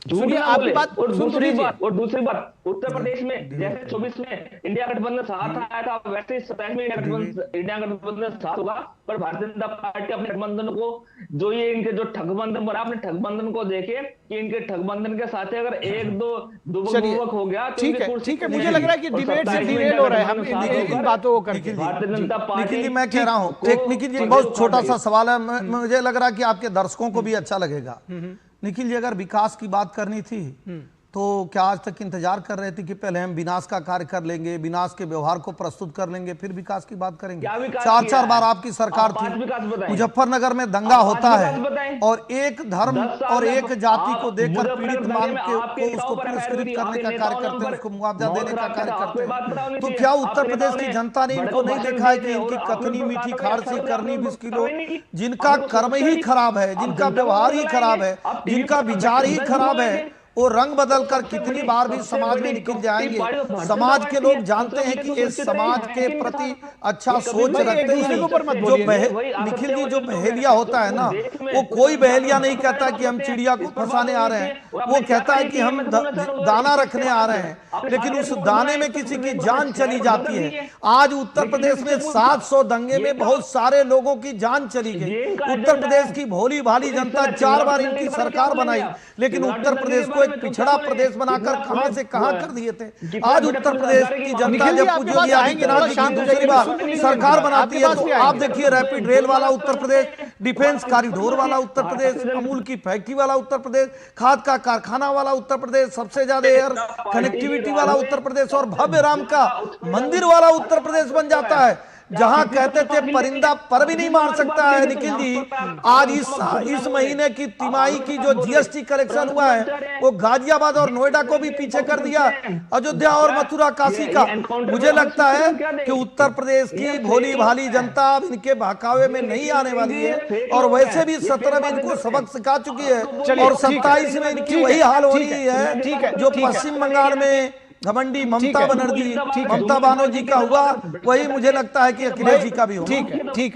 सुनिए आपकी बात। और दूसरी बात उत्तर प्रदेश में जैसे 24 में इंडिया गठबंधन साथ आया था, वैसे 27 में इंडिया गठबंधन साथ होगा। पर भारतीय जनता पार्टी अपने गठबंधन को, जो ये इनके जो ठगबंधन बना, अपने ठगबंधन को देखे कि इनके ठगबंधन के साथ अगर एक दो युवक हो गया तो ठीक है, मुझे लग रहा है कि डिबेट से डिरेल हो रहा है हम इन बातों को करके। भारतीय जनता पार्टी, निखिल जी मैं कह रहा हूँ, एक निखिल जी बहुत छोटा सा सवाल है, मुझे लग रहा है कि आपके दर्शकों को भी अच्छा लगेगा। निखिल जी, अगर विकास की बात करनी थी तो क्या आज तक इंतजार कर रहे थे कि पहले हम विनाश का कार्य कर लेंगे, विनाश के व्यवहार को प्रस्तुत कर लेंगे, फिर विकास की बात करेंगे? 4 बार आपकी सरकार थी, मुजफ्फरनगर में दंगा होता है और एक धर्म और एक जाति को देखकर पीड़ित मान के उसको पुरस्कृत करने का कार्य करते हैं, उसको मुआवजा देने का कार्य करते हैं। तो क्या उत्तर प्रदेश की जनता ने इनको नहीं देखा है कि इनकी कथनी मीठी खारसी करनी 20 किलो, जिनका कर्म ही खराब है, जिनका व्यवहार ही खराब है, जिनका विचार ही खराब है, वो रंग बदल कर कितनी बार भी समाज में निकल जाएंगे। समाज के लोग जानते हैं कि इस समाज के प्रति अच्छा सोच रखते हैं। जो निखिल जी, जो बहेलिया होता है ना, वो कोई बहेलिया नहीं कहता कि हम चिड़िया को फंसाने आ रहे हैं, वो कहता है कि हम दाना रखने आ रहे हैं, लेकिन उस दाने में किसी की जान चली जाती है। आज उत्तर प्रदेश में 700 दंगे में बहुत सारे लोगों की जान चली गई। उत्तर प्रदेश की भोली भाली जनता 4 बार इनकी सरकार बनाई, लेकिन उत्तर प्रदेश को एक पिछड़ा प्रदेश बनाकर कहां से कहां कर दिए थे। आज उत्तर प्रदेश की जनता जब पूज्य योगी आदित्यनाथ जी की दूसरी बार सरकार बनाती है तो आप देखिए रैपिड रेल वाला उत्तर प्रदेश, डिफेंस कॉरिडोर वाला उत्तर प्रदेश, अमूल की फैक्ट्री वाला उत्तर प्रदेश, खाद का कारखाना वाला उत्तर प्रदेश, सबसे ज्यादा एयर कनेक्टिविटी वाला उत्तर प्रदेश और भव्य राम का मंदिर वाला उत्तर प्रदेश बन जाता है। जहां कहते थे परिंदा पर भी नहीं मार सकता है निखिल जी, आज इस महीने की तिमाही की जो जीएसटी कलेक्शन हुआ है वो गाजियाबाद और नोएडा को भी पीछे कर दिया, अयोध्या और मथुरा काशी का। मुझे लगता है कि उत्तर प्रदेश की भोली भाली जनता अब इनके बहकावे में नहीं आने वाली है और वैसे भी 17 में इनको सबक सिखा चुकी है और 27 में इनकी वही हाल हो रही है जो पश्चिम बंगाल में घमंडी ममता बनर्जी, ममता बनर्जी का हुआ, वही मुझे लगता है कि अखिलेश जी का भी होगा। ठीक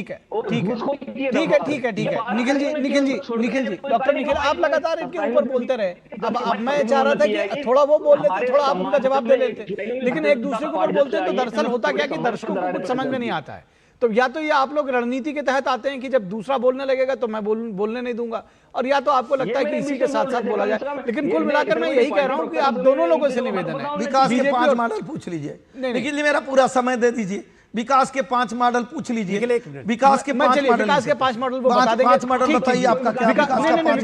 है। निखिल जी, डॉक्टर निखिल, आप लगातार इनके ऊपर बोलते रहे। अब मैं चाह रहा था कि थोड़ा वो बोल लेते, थोड़ा आप उनका जवाब दे लेते, लेकिन एक दूसरे के ऊपर बोलते हैं तो दरअसल होता क्या कि दर्शकों को कुछ समझ में नहीं आता है। तो या तो ये आप लोग रणनीति के तहत आते हैं कि जब दूसरा बोलने लगेगा तो मैं बोलने नहीं दूंगा, और या तो आपको लगता है कि इसी के साथ साथ बोला जाए। लेकिन कुल मिलाकर मैं यही कह रहा हूं कि आप दोनों लोगों से निवेदन है, विकास के 5 मॉडल पूछ लीजिए। लेकिन मेरा पूरा समय दे दीजिए, विकास के 5 मॉडल पूछ लीजिए। विकास के 5 मॉडल बता देंगे। 5 मॉडल बताइए आपका क्या विकास का 5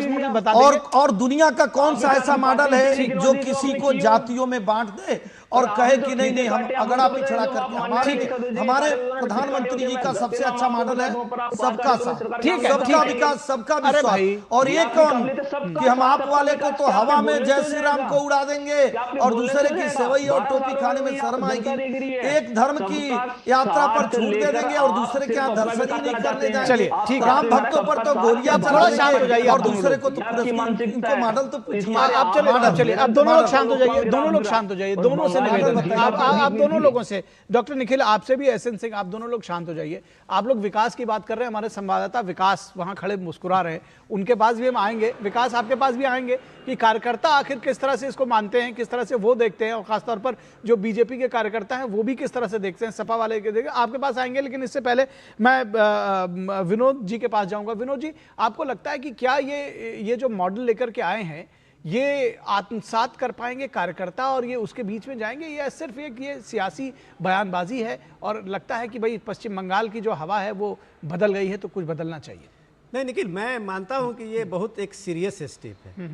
मॉडल है, और दुनिया का कौन सा ऐसा मॉडल है जो किसी को जातियों में बांट दे और कहे कि नहीं हम अगड़ा पिछड़ा करके। हमारे प्रधानमंत्री जी का सबसे अच्छा मॉडल है सबका साथ, सबका विकास, सबका विश्वास। और ये कौन कि हम आप वाले को तो हवा में जय श्री राम को उड़ा देंगे और दूसरे की सेवई और टोपी खाने में शर्म आएगी। एक धर्म की यात्रा पर छूट दे देंगे और दूसरे के यहाँ दर्शन ही नहीं करने जाएंगे। राम भक्तों पर तो गोलियां थोड़ा शांत हो जाइए और दूसरे को तो इनको मॉडल तो पूछिए। आप चलिए, अब दोनों लोग शांत हो जाइए, दोनों लोग शांत हो जाइए, दोनों से आप दोनों लोगों से, डॉक्टर निखिल आपसे भी, एसएन सिंह, आप दोनों लोग शांत हो जाइए। आप लोग विकास की बात कर रहे हैं, हमारे संवाददाता विकास वहां खड़े मुस्कुरा रहे हैं, उनके पास भी हम आएंगे। विकास, आपके पास भी आएंगे कि कार्यकर्ता आखिर किस तरह से इसको मानते हैं, किस तरह से वो देखते हैं, और खासतौर पर जो बीजेपी के कार्यकर्ता हैं वो भी किस तरह से देखते हैं, सपा वाले के देखते हैं। आपके पास आएंगे, लेकिन इससे पहले मैं विनोद जी के पास जाऊंगा। विनोद जी, आपको लगता है कि क्या ये जो मॉडल लेकर के आए हैं ये आत्मसात कर पाएंगे कार्यकर्ता और ये उसके बीच में जाएंगे, या सिर्फ ये सियासी बयानबाजी है और लगता है कि भाई पश्चिम बंगाल की जो हवा है वो बदल गई है तो कुछ बदलना चाहिए? नहीं निखिल, मैं मानता हूं कि ये बहुत एक सीरियस स्टेप है।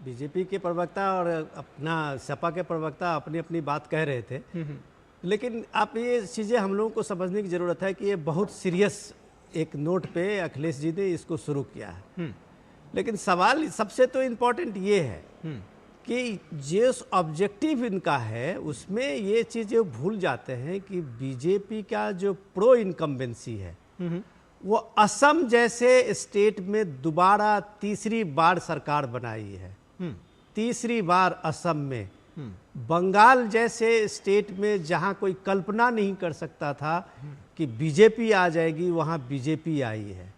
बीजेपी के प्रवक्ता और अपना सपा के प्रवक्ता अपनी अपनी बात कह रहे थे, लेकिन आप ये चीज़ें हम लोगों को समझने की ज़रूरत है कि ये बहुत सीरियस एक नोट पे अखिलेश जी ने इसको शुरू किया है। लेकिन सवाल सबसे तो इम्पोर्टेंट ये है कि जिस ऑब्जेक्टिव इनका है उसमें ये चीज़ें भूल जाते हैं कि बीजेपी का जो प्रो इनकम्बेंसी है वो असम जैसे स्टेट में दोबारा तीसरी बार सरकार बनाई है, तीसरी बार असम में। बंगाल जैसे स्टेट में जहां कोई कल्पना नहीं कर सकता था कि बीजेपी आ जाएगी, वहां बीजेपी आई है।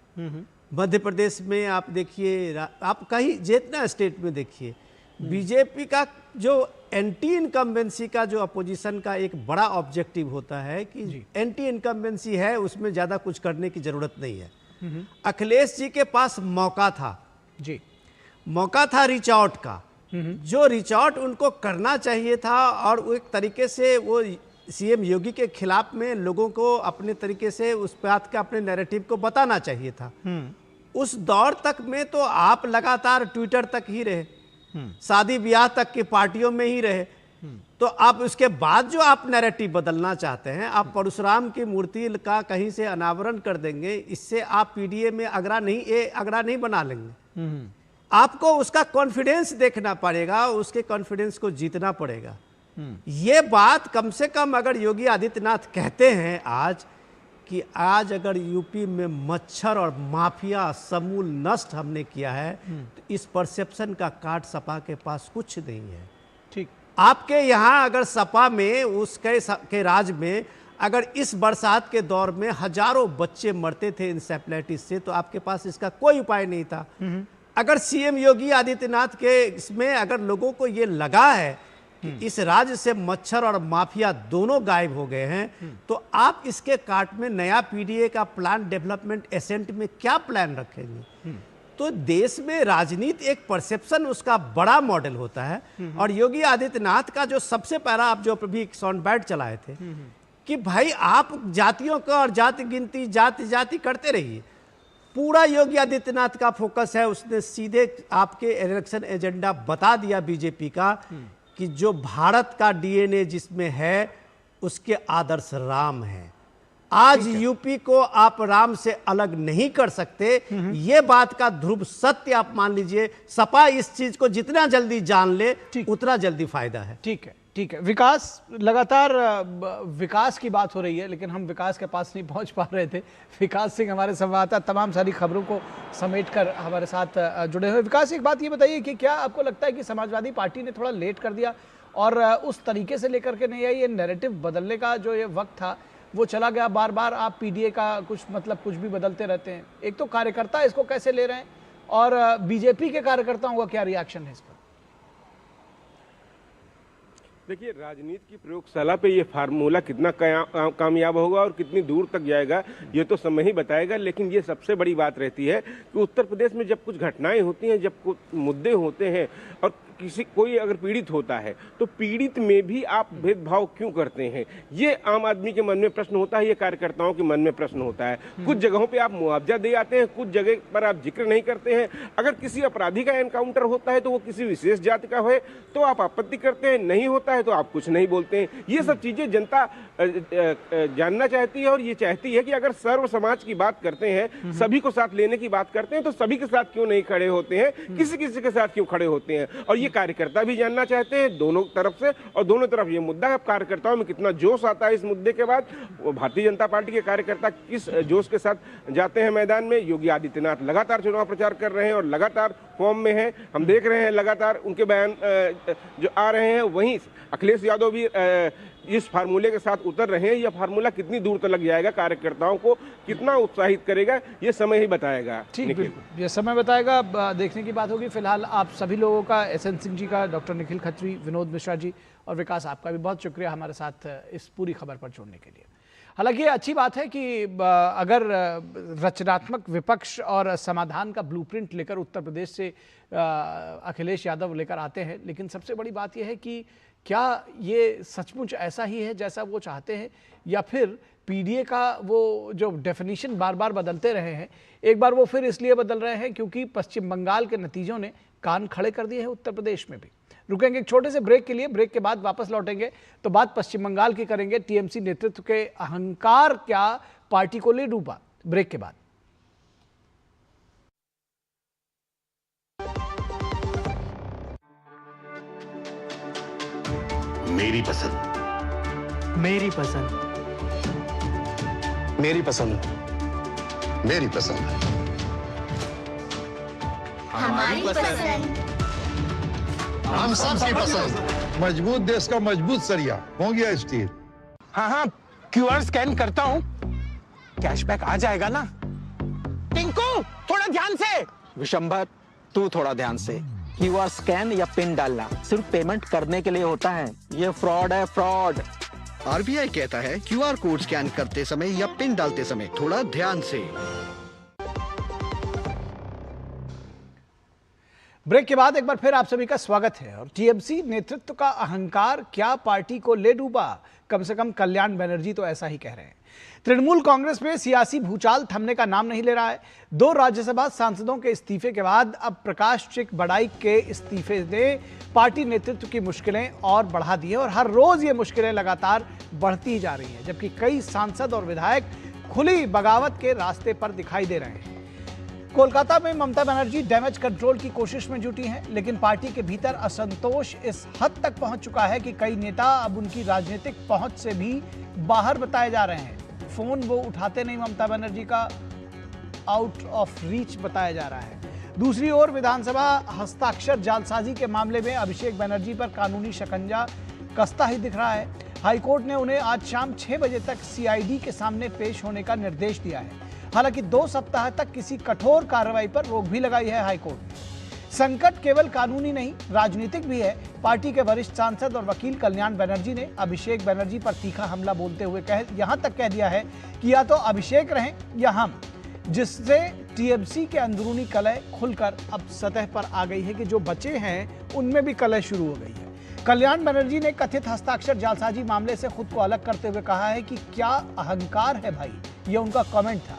मध्य प्रदेश में आप देखिए, आप कहीं जितना स्टेट में देखिए, बीजेपी का जो एंटी इनकम्बेंसी का जो अपोजिशन का एक बड़ा ऑब्जेक्टिव होता है कि एंटी इनकम्बेंसी है, उसमें ज़्यादा कुछ करने की ज़रूरत नहीं है। अखिलेश जी के पास मौका था, मौका था रीच आउट का, जो रीच आउट उनको करना चाहिए था और वो एक तरीके से वो सीएम योगी के खिलाफ में लोगों को अपने तरीके से उस बात का अपने नैरेटिव को बताना चाहिए था। उस दौर तक में तो आप लगातार ट्विटर तक ही रहे, शादी ब्याह तक की पार्टियों में ही रहे, तो आप उसके बाद जो आप नैरेटिव बदलना चाहते हैं, आप परशुराम की मूर्ति का कहीं से अनावरण कर देंगे, इससे आप पीडीए में अगड़ा नहीं बना लेंगे। आपको उसका कॉन्फिडेंस देखना पड़ेगा, उसके कॉन्फिडेंस को जीतना पड़ेगा। ये बात कम से कम अगर योगी आदित्यनाथ कहते हैं आज कि आज अगर यूपी में मच्छर और माफिया समूल नष्ट हमने किया है, तो इस परसेप्शन का कार्ड सपा के पास कुछ नहीं है। ठीक, आपके यहाँ अगर सपा में उसके राज में अगर इस बरसात के दौर में हजारों बच्चे मरते थे इंसेफ्लाइटिस से, तो आपके पास इसका कोई उपाय नहीं था। अगर सीएम योगी आदित्यनाथ के इसमें अगर लोगों को ये लगा है कि इस राज्य से मच्छर और माफिया दोनों गायब हो गए हैं, तो आप इसके काट में नया पीडीए का प्लान डेवलपमेंट एसेंट में क्या प्लान रखेंगे? तो देश में राजनीति एक परसेप्शन उसका बड़ा मॉडल होता है। और योगी आदित्यनाथ का जो सबसे पहला आप जो अभी साउंड बाइट चलाए थे कि भाई आप जातियों का और जाति गिनती जाति जाति करते रहिए, पूरा योगी आदित्यनाथ का फोकस है। उसने सीधे आपके इलेक्शन एजेंडा बता दिया बीजेपी का कि जो भारत का डीएनए जिसमें है उसके आदर्श राम है। आज यूपी को आप राम से अलग नहीं कर सकते, ये बात का ध्रुव सत्य आप मान लीजिए। सपा इस चीज को जितना जल्दी जान ले उतना जल्दी फायदा है। ठीक है, ठीक है। विकास, लगातार विकास की बात हो रही है, लेकिन हम विकास के पास नहीं पहुंच पा रहे थे। विकास सिंह हमारे संवाददाता तमाम सारी खबरों को समेटकर हमारे साथ जुड़े हुए। विकास, एक बात ये बताइए कि क्या आपको लगता है कि समाजवादी पार्टी ने थोड़ा लेट कर दिया और उस तरीके से लेकर के नहीं आई? ये नैरेटिव बदलने का जो ये वक्त था वो चला गया। बार बार आप पीडीए का कुछ भी बदलते रहते हैं। एक तो कार्यकर्ता इसको कैसे ले रहे हैं और बीजेपी के कार्यकर्ताओं का क्या रिएक्शन है इस पर? देखिए, राजनीति की प्रयोगशाला पे ये फार्मूला कितना कामयाब होगा और कितनी दूर तक जाएगा ये तो समय ही बताएगा। लेकिन ये सबसे बड़ी बात रहती है कि उत्तर प्रदेश में जब कुछ घटनाएं होती हैं, जब कुछ मुद्दे होते हैं और कोई अगर पीड़ित होता है तो पीड़ित में भी आप भेदभाव क्यों करते हैं? ये आम आदमी के मन में प्रश्न होता है, ये कार्यकर्ताओं के मन में प्रश्न होता है। कुछ जगहों पे आप मुआवजा दे आते हैं, कुछ जगह पर आप जिक्र नहीं करते हैं। अगर किसी अपराधी का एनकाउंटर होता है तो वो किसी विशेष जाति का हो तो आप आपत्ति करते हैं, नहीं होता है तो आप कुछ नहीं बोलते हैं। ये सब चीजें जनता जानना चाहती है और ये चाहती है कि अगर सर्व समाज की बात करते हैं, सभी को साथ लेने की बात करते हैं तो सभी के साथ क्यों नहीं खड़े होते हैं, किसी किसी के साथ क्यों खड़े होते हैं? और ये कार्यकर्ता भी जानना चाहते हैं दोनों तरफ से। और दोनों तरफ ये मुद्दा है, कार्यकर्ताओं में कितना जोश आता है इस मुद्दे के बाद। वो भारतीय जनता पार्टी के कार्यकर्ता किस जोश के साथ जाते हैं मैदान में। योगी आदित्यनाथ लगातार चुनाव प्रचार कर रहे हैं और लगातार फॉर्म में हैं। हम देख रहे हैं लगातार उनके बयान जो आ रहे हैं। वहीं अखिलेश यादव भी इस फार्मूले के साथ उतर रहे हैं। यह फार्मूला कितनी दूर तक जाएगा, कार्यकर्ताओं को कितना उत्साहित करेगा, ये समय ही बताएगा। ठीक, बिल्कुल ये समय बताएगा, देखने की बात होगी। फिलहाल आप सभी लोगों का, एसएन सिंह जी का, डॉक्टर निखिल खत्री, विनोद मिश्रा जी और विकास आपका भी बहुत शुक्रिया हमारे साथ इस पूरी खबर पर जोड़ने के लिए। हालांकि ये अच्छी बात है कि अगर रचनात्मक विपक्ष और समाधान का ब्लूप्रिंट लेकर उत्तर प्रदेश से अखिलेश यादव लेकर आते हैं, लेकिन सबसे बड़ी बात यह है कि क्या ये सचमुच ऐसा ही है जैसा वो चाहते हैं, या फिर पीडीए का वो जो डेफिनेशन बार बार बदलते रहे हैं, एक बार वो फिर इसलिए बदल रहे हैं क्योंकि पश्चिम बंगाल के नतीजों ने कान खड़े कर दिए हैं उत्तर प्रदेश में भी। रुकेंगे एक छोटे से ब्रेक के लिए, ब्रेक के बाद वापस लौटेंगे तो बात पश्चिम बंगाल की करेंगे। टीएमसी नेतृत्व के अहंकार क्या पार्टी को ले डूबा, ब्रेक के बाद। मेरी पसंद, मेरी पसंद, मेरी पसंद, मेरी पसंद, हमारी पसंद, हम सबकी पसंद। मजबूत देश का मजबूत सरिया हो गया स्टील। हाँ, क्यूआर स्कैन करता हूँ, कैशबैक आ जाएगा ना? टिंकू थोड़ा ध्यान से। विशंबर तू थोड़ा ध्यान से। क्यूआर स्कैन या पिन डालना सिर्फ पेमेंट करने के लिए होता है, ये फ्रॉड है, फ्रॉड। आरबीआई कहता है क्यूआर कोड स्कैन करते समय या पिन डालते समय थोड़ा ध्यान से। ब्रेक के बाद एक बार फिर आप सभी का स्वागत है। और टीएमसी नेतृत्व का अहंकार क्या पार्टी को ले डूबा, कम से कम कल्याण बनर्जी तो ऐसा ही कह रहे हैं। तृणमूल कांग्रेस में सियासी भूचाल थमने का नाम नहीं ले रहा है। 2 राज्यसभा सांसदों के इस्तीफे के बाद अब प्रकाश चिक बड़ाई के इस्तीफे ने पार्टी नेतृत्व की मुश्किलें और बढ़ा दी हैं और हर रोज ये मुश्किलें लगातार बढ़ती ही जा रही हैं, जबकि कई सांसद और विधायक खुली बगावत के रास्ते पर दिखाई दे रहे हैं। कोलकाता में ममता बनर्जी डैमेज कंट्रोल की कोशिश में जुटी हैं, लेकिन पार्टी के भीतर असंतोष इस हद तक पहुंच चुका है कि कई नेता अब उनकी राजनीतिक पहुंच से भी बाहर बताए जा रहे हैं। फोन वो उठाते नहीं, ममता बनर्जी का आउट ऑफ रीच बताया जा रहा है। दूसरी ओर विधानसभा हस्ताक्षर जालसाजी के मामले में अभिषेक बनर्जी पर कानूनी शिकंजा कसता ही दिख रहा है। हाईकोर्ट ने उन्हें आज शाम 6 बजे तक सीआईडी के सामने पेश होने का निर्देश दिया है। हालांकि 2 सप्ताह तक किसी कठोर कार्रवाई पर रोक भी लगाई है हाईकोर्ट ने। संकट केवल कानूनी नहीं, राजनीतिक भी है। पार्टी के वरिष्ठ सांसद और वकील कल्याण बनर्जी ने अभिषेक बनर्जी पर तीखा हमला बोलते हुए यहां तक कह दिया है कि या तो अभिषेक रहें या हम। जिससे टीएमसी के अंदरूनी कलह खुलकर अब सतह पर आ गई है कि जो बचे हैं उनमें भी कलह शुरू हो गई है। कल्याण बनर्जी ने कथित हस्ताक्षर जालसाजी मामले से खुद को अलग करते हुए कहा है कि क्या अहंकार है भाई, यह उनका कमेंट था।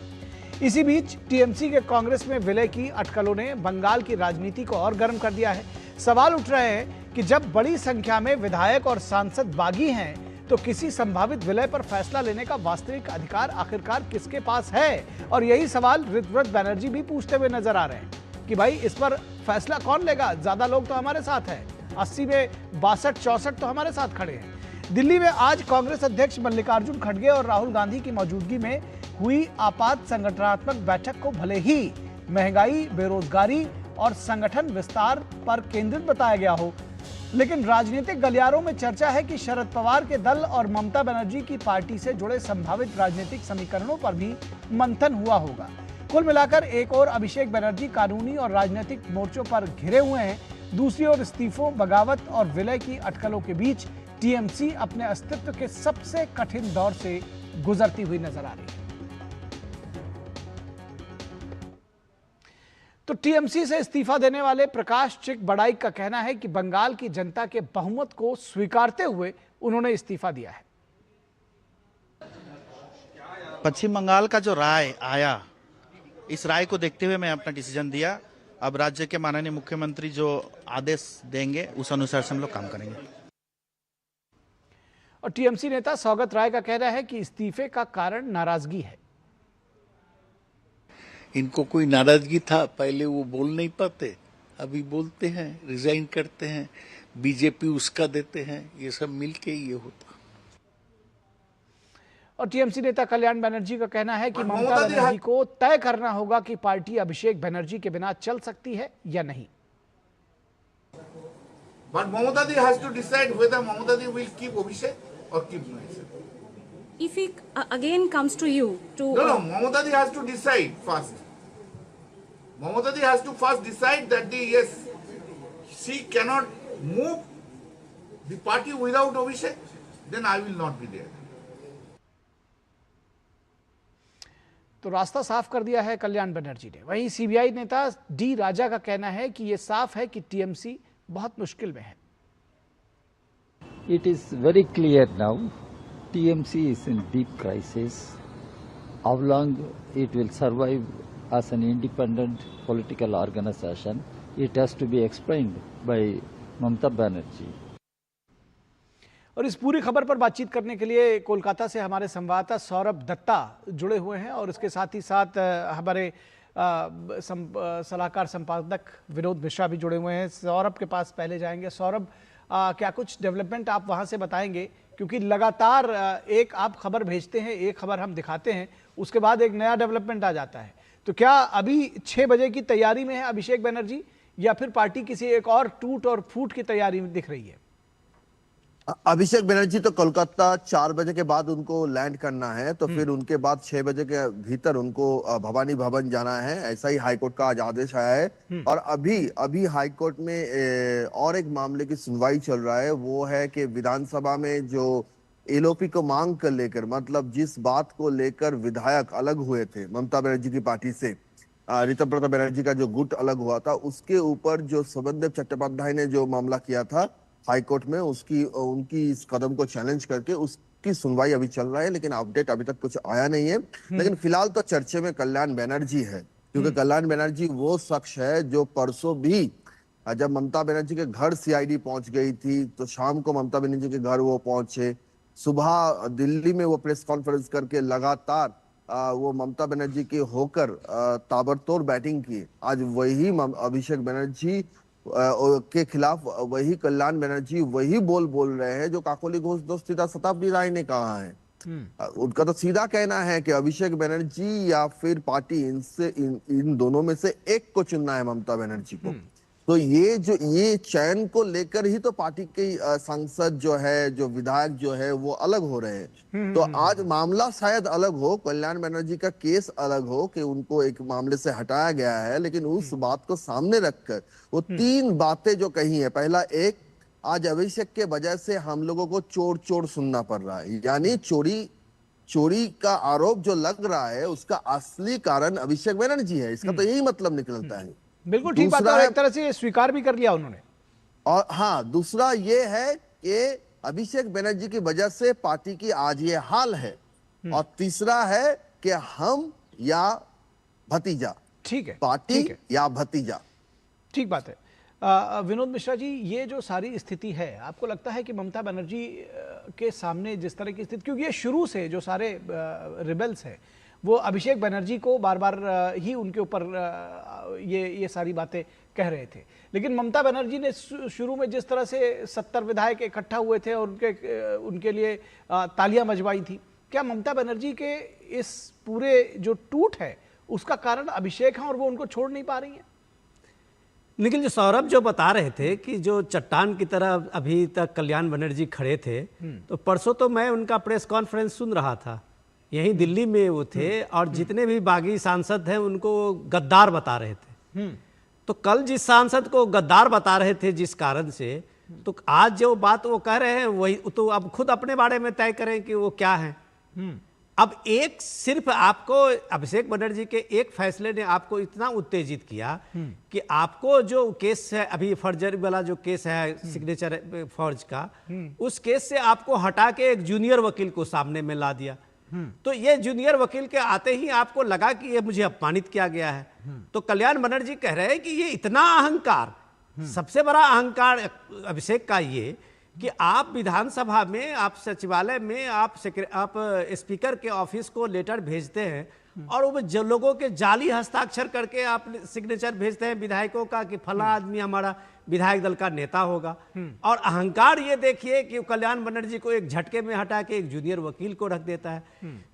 इसी बीच टीएमसी के कांग्रेस में विलय की अटकलों ने बंगाल की राजनीति को और गर्म कर दिया है। सवाल उठ रहे हैं कि जब बड़ी संख्या में विधायक और सांसद बागी हैं तो किसी संभावित विलय पर फैसला लेने का वास्तविक अधिकार आखिरकार किसके पास है। और यही सवाल ऋतव्रत बनर्जी भी पूछते हुए नजर आ रहे हैं कि भाई इस पर फैसला कौन लेगा, ज्यादा लोग तो हमारे साथ हैं, 80 में 62-64 तो हमारे साथ खड़े हैं। दिल्ली में आज कांग्रेस अध्यक्ष मल्लिकार्जुन खड़गे और राहुल गांधी की मौजूदगी में हुई आपात संगठनात्मक बैठक को भले ही महंगाई, बेरोजगारी और संगठन विस्तार पर केंद्रित बताया गया हो, लेकिन राजनीतिक गलियारों में चर्चा है कि शरद पवार के दल और ममता बनर्जी की पार्टी से जुड़े संभावित राजनीतिक समीकरणों पर भी मंथन हुआ होगा। कुल मिलाकर एक ओर अभिषेक बनर्जी कानूनी और राजनीतिक मोर्चों पर घिरे हुए हैं, दूसरी ओर इस्तीफों, बगावत और विलय की अटकलों के बीच टीएमसी अपने अस्तित्व के सबसे कठिन दौर से गुजरती हुई नजर आ रही है। तो टीएमसी से इस्तीफा देने वाले प्रकाश चिकबड़ाई का कहना है कि बंगाल की जनता के बहुमत को स्वीकारते हुए उन्होंने इस्तीफा दिया है। पश्चिम बंगाल का जो राय आया, इस राय को देखते हुए मैं अपना डिसीजन दिया। अब राज्य के माननीय मुख्यमंत्री जो आदेश देंगे उस अनुसार से हम लोग काम करेंगे। और टीएमसी नेता सौगत राय का कहना है कि इस्तीफे का कारण नाराजगी है। इनको कोई नाराजगी था, पहले वो बोल नहीं पाते, अभी बोलते हैं, रिजाइन करते हैं, बीजेपी उसका देते हैं, ये सब मिलके ये होता। और टीएमसी नेता कल्याण बनर्जी का कहना है कि ममता बनर्जी को तय करना होगा कि पार्टी अभिषेक बनर्जी के बिना चल सकती है या नहीं। But Mamata Di has to decide whether Mamata Di will keep Abhishek or keep Maheshwar. If it again comes to you to... No, Mamata Di has to decide first. Mamata Di has to first decide that yes, she cannot move the party without Abhishek, then I will not be there. तो रास्ता साफ कर दिया है कल्याण बनर्जी ने। वहीं CBI नेता D राजा का कहना है कि यह साफ है कि टीएमसी बहुत मुश्किल में है। It is very clear now, TMC is in deep crisis. How long it will survive as an independent political organization, it has to be explained by Mamata Banerjee. और इस पूरी खबर पर बातचीत करने के लिए कोलकाता से हमारे संवाददाता सौरभ दत्ता जुड़े हुए हैं और इसके साथ ही साथ हमारे सलाहकार संपादक विनोद मिश्रा भी जुड़े हुए हैं। सौरभ के पास पहले जाएंगे। सौरभ, क्या कुछ डेवलपमेंट आप वहां से बताएंगे, क्योंकि लगातार एक आप खबर भेजते हैं, एक खबर हम दिखाते हैं, उसके बाद एक नया डेवलपमेंट आ जाता है। तो क्या अभी 6 बजे की तैयारी में है अभिषेक बनर्जी, या फिर पार्टी किसी एक और टूट और फूट की तैयारी में दिख रही है? अभिषेक बनर्जी तो कोलकाता 4 बजे के बाद उनको लैंड करना है, तो फिर उनके बाद 6 बजे के भीतर उनको भवानी भवन जाना है, ऐसा ही हाईकोर्ट का आज आदेश आया है। और अभी हाईकोर्ट में और एक मामले की सुनवाई चल रहा है, वो है कि विधानसभा में जो एलओपी को मांग कर लेकर, मतलब जिस बात को लेकर विधायक अलग हुए थे ममता बनर्जी की पार्टी से, ऋतव्रत बनर्जी का जो गुट अलग हुआ था, उसके ऊपर जो सबनदेव चट्टोपाध्याय ने जो मामला किया था हाईकोर्ट में, उनकी इस कदम को चैलेंज करके उसकी सुनवाई अभी चल रहा है, लेकिन अपडेट अभी तक कुछ आया नहीं है। लेकिन फिलहाल तो चर्चे में कल्याण बनर्जी है, क्योंकि कल्याण बनर्जी वो शख्स है जो परसों भी जब ममता बनर्जी के घर सीआईडी पहुंच गई थी, तो शाम को ममता बनर्जी के घर वो पहुंचे, सुबह दिल्ली में वो प्रेस कॉन्फ्रेंस करके लगातार वो ममता बनर्जी के होकर ताबड़तोड़ बैटिंग की। आज वही अभिषेक बनर्जी के खिलाफ वही कल्याण बनर्जी वही बोल रहे हैं जो काकोली घोष दोस्त शताब्दी राय ने कहा है। उनका तो सीधा कहना है कि अभिषेक बनर्जी या फिर पार्टी इन दोनों में से एक को चुनना है ममता बनर्जी को। तो ये चयन को लेकर ही तो पार्टी के सांसद जो है, जो विधायक जो है, वो अलग हो रहे हैं। तो आज मामला शायद अलग हो, कल्याण बनर्जी का केस अलग हो कि उनको एक मामले से हटाया गया है, लेकिन उस बात को सामने रखकर वो 3 बातें जो कही है। पहला, एक, आज अभिषेक के वजह से हम लोगों को चोर चोर सुनना पड़ रहा है, यानी चोरी का आरोप जो लग रहा है उसका असली कारण अभिषेक बनर्जी है, इसका तो यही मतलब निकलता है। बिल्कुल ठीक बात है, और एक तरह से ये स्वीकार भी कर लिया उन्होंने। और हाँ, दूसरा ये है कि अभिषेक बनर्जी की वजह से पार्टी की आज ये हाल है, और तीसरा है कि हम या भतीजा, ठीक है, पार्टी या भतीजा। ठीक बात है। विनोद मिश्रा जी, ये जो सारी स्थिति है, आपको लगता है कि ममता बनर्जी के सामने जिस तरह की स्थिति, क्योंकि ये शुरू से जो सारे रिबेल्स हैं वो अभिषेक बनर्जी को बार बार ही उनके ऊपर ये सारी बातें कह रहे थे, लेकिन ममता बनर्जी ने शुरू में जिस तरह से 70 विधायक इकट्ठा हुए थे और उनके लिए तालियां बजवाई थी, क्या ममता बनर्जी के इस पूरे जो टूट है उसका कारण अभिषेक है और वो उनको छोड़ नहीं पा रही हैं? निखिल, जो सौरभ जो बता रहे थे कि जो चट्टान की तरह अभी तक कल्याण बनर्जी खड़े थे, तो परसों तो मैं उनका प्रेस कॉन्फ्रेंस सुन रहा था, यहीं दिल्ली में वो थे, और जितने भी बागी सांसद हैं उनको गद्दार बता रहे थे। तो कल जिस सांसद को गद्दार बता रहे थे जिस कारण से, तो आज जो बात वो कह रहे हैं वही तो अब खुद अपने बारे में तय करें कि वो क्या है। अब एक सिर्फ आपको अभिषेक बनर्जी के एक फैसले ने आपको इतना उत्तेजित किया कि आपको जो केस है अभी फर्जरी वाला जो केस है सिग्नेचर फर्ज का, उस केस से आपको हटा के एक जूनियर वकील को सामने में ला दिया। तो ये जूनियर वकील के आते ही आपको लगा कि ये मुझे अपमानित किया गया है। तो कल्याण बनर्जी कह रहे हैं कि ये इतना अहंकार, सबसे बड़ा अहंकार अभिषेक का ये कि आप विधानसभा में, आप सचिवालय में, आप स्पीकर के ऑफिस को लेटर भेजते हैं और वो जो लोगों के जाली हस्ताक्षर करके आप सिग्नेचर भेजते हैं विधायकों का कि फला आदमी हमारा विधायक दल का नेता होगा। और अहंकार ये देखिए कि कल्याण बनर्जी को एक झटके में हटा के एक जूनियर वकील को रख देता है।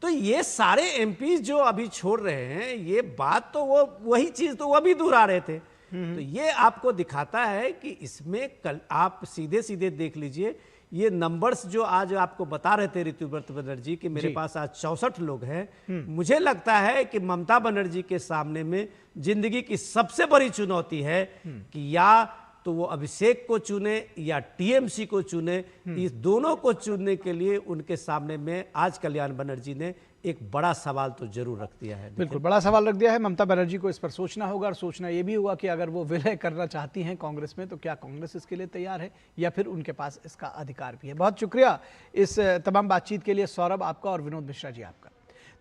तो ये सारे एमपी जो अभी छोड़ रहे हैं, ये बात तो वो वही चीज तो वो भी दोहरा रहे थे। तो ये आपको दिखाता है कि इसमें कल आप सीधे सीधे देख लीजिए, ये नंबर्स जो आज आपको बता रहे थे ऋतुव्रत बनर्जी कि मेरे पास आज 64 लोग हैं, मुझे लगता है कि ममता बनर्जी के सामने में जिंदगी की सबसे बड़ी चुनौती है कि या तो वो अभिषेक को चुने या टीएमसी को चुने। इस दोनों को चुनने के लिए उनके सामने में आज कल्याण बनर्जी ने एक बड़ा सवाल तो जरूर रख दिया है। बिल्कुल बड़ा सवाल रख दिया है। ममता बनर्जी को इस पर सोचना होगा, और सोचना ये भी होगा कि अगर वो विलय करना चाहती हैं कांग्रेस में, तो क्या कांग्रेस इसके लिए तैयार है या फिर उनके पास इसका अधिकार भी है। बहुत शुक्रिया इस तमाम बातचीत के लिए सौरभ आपका और विनोद मिश्रा जी आपका।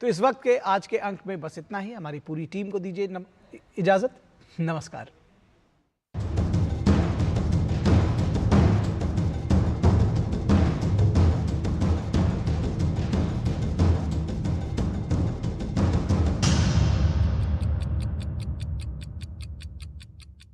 तो इस वक्त के आज के अंक में बस इतना ही। हमारी पूरी टीम को दीजिए इजाजत। नमस्कार।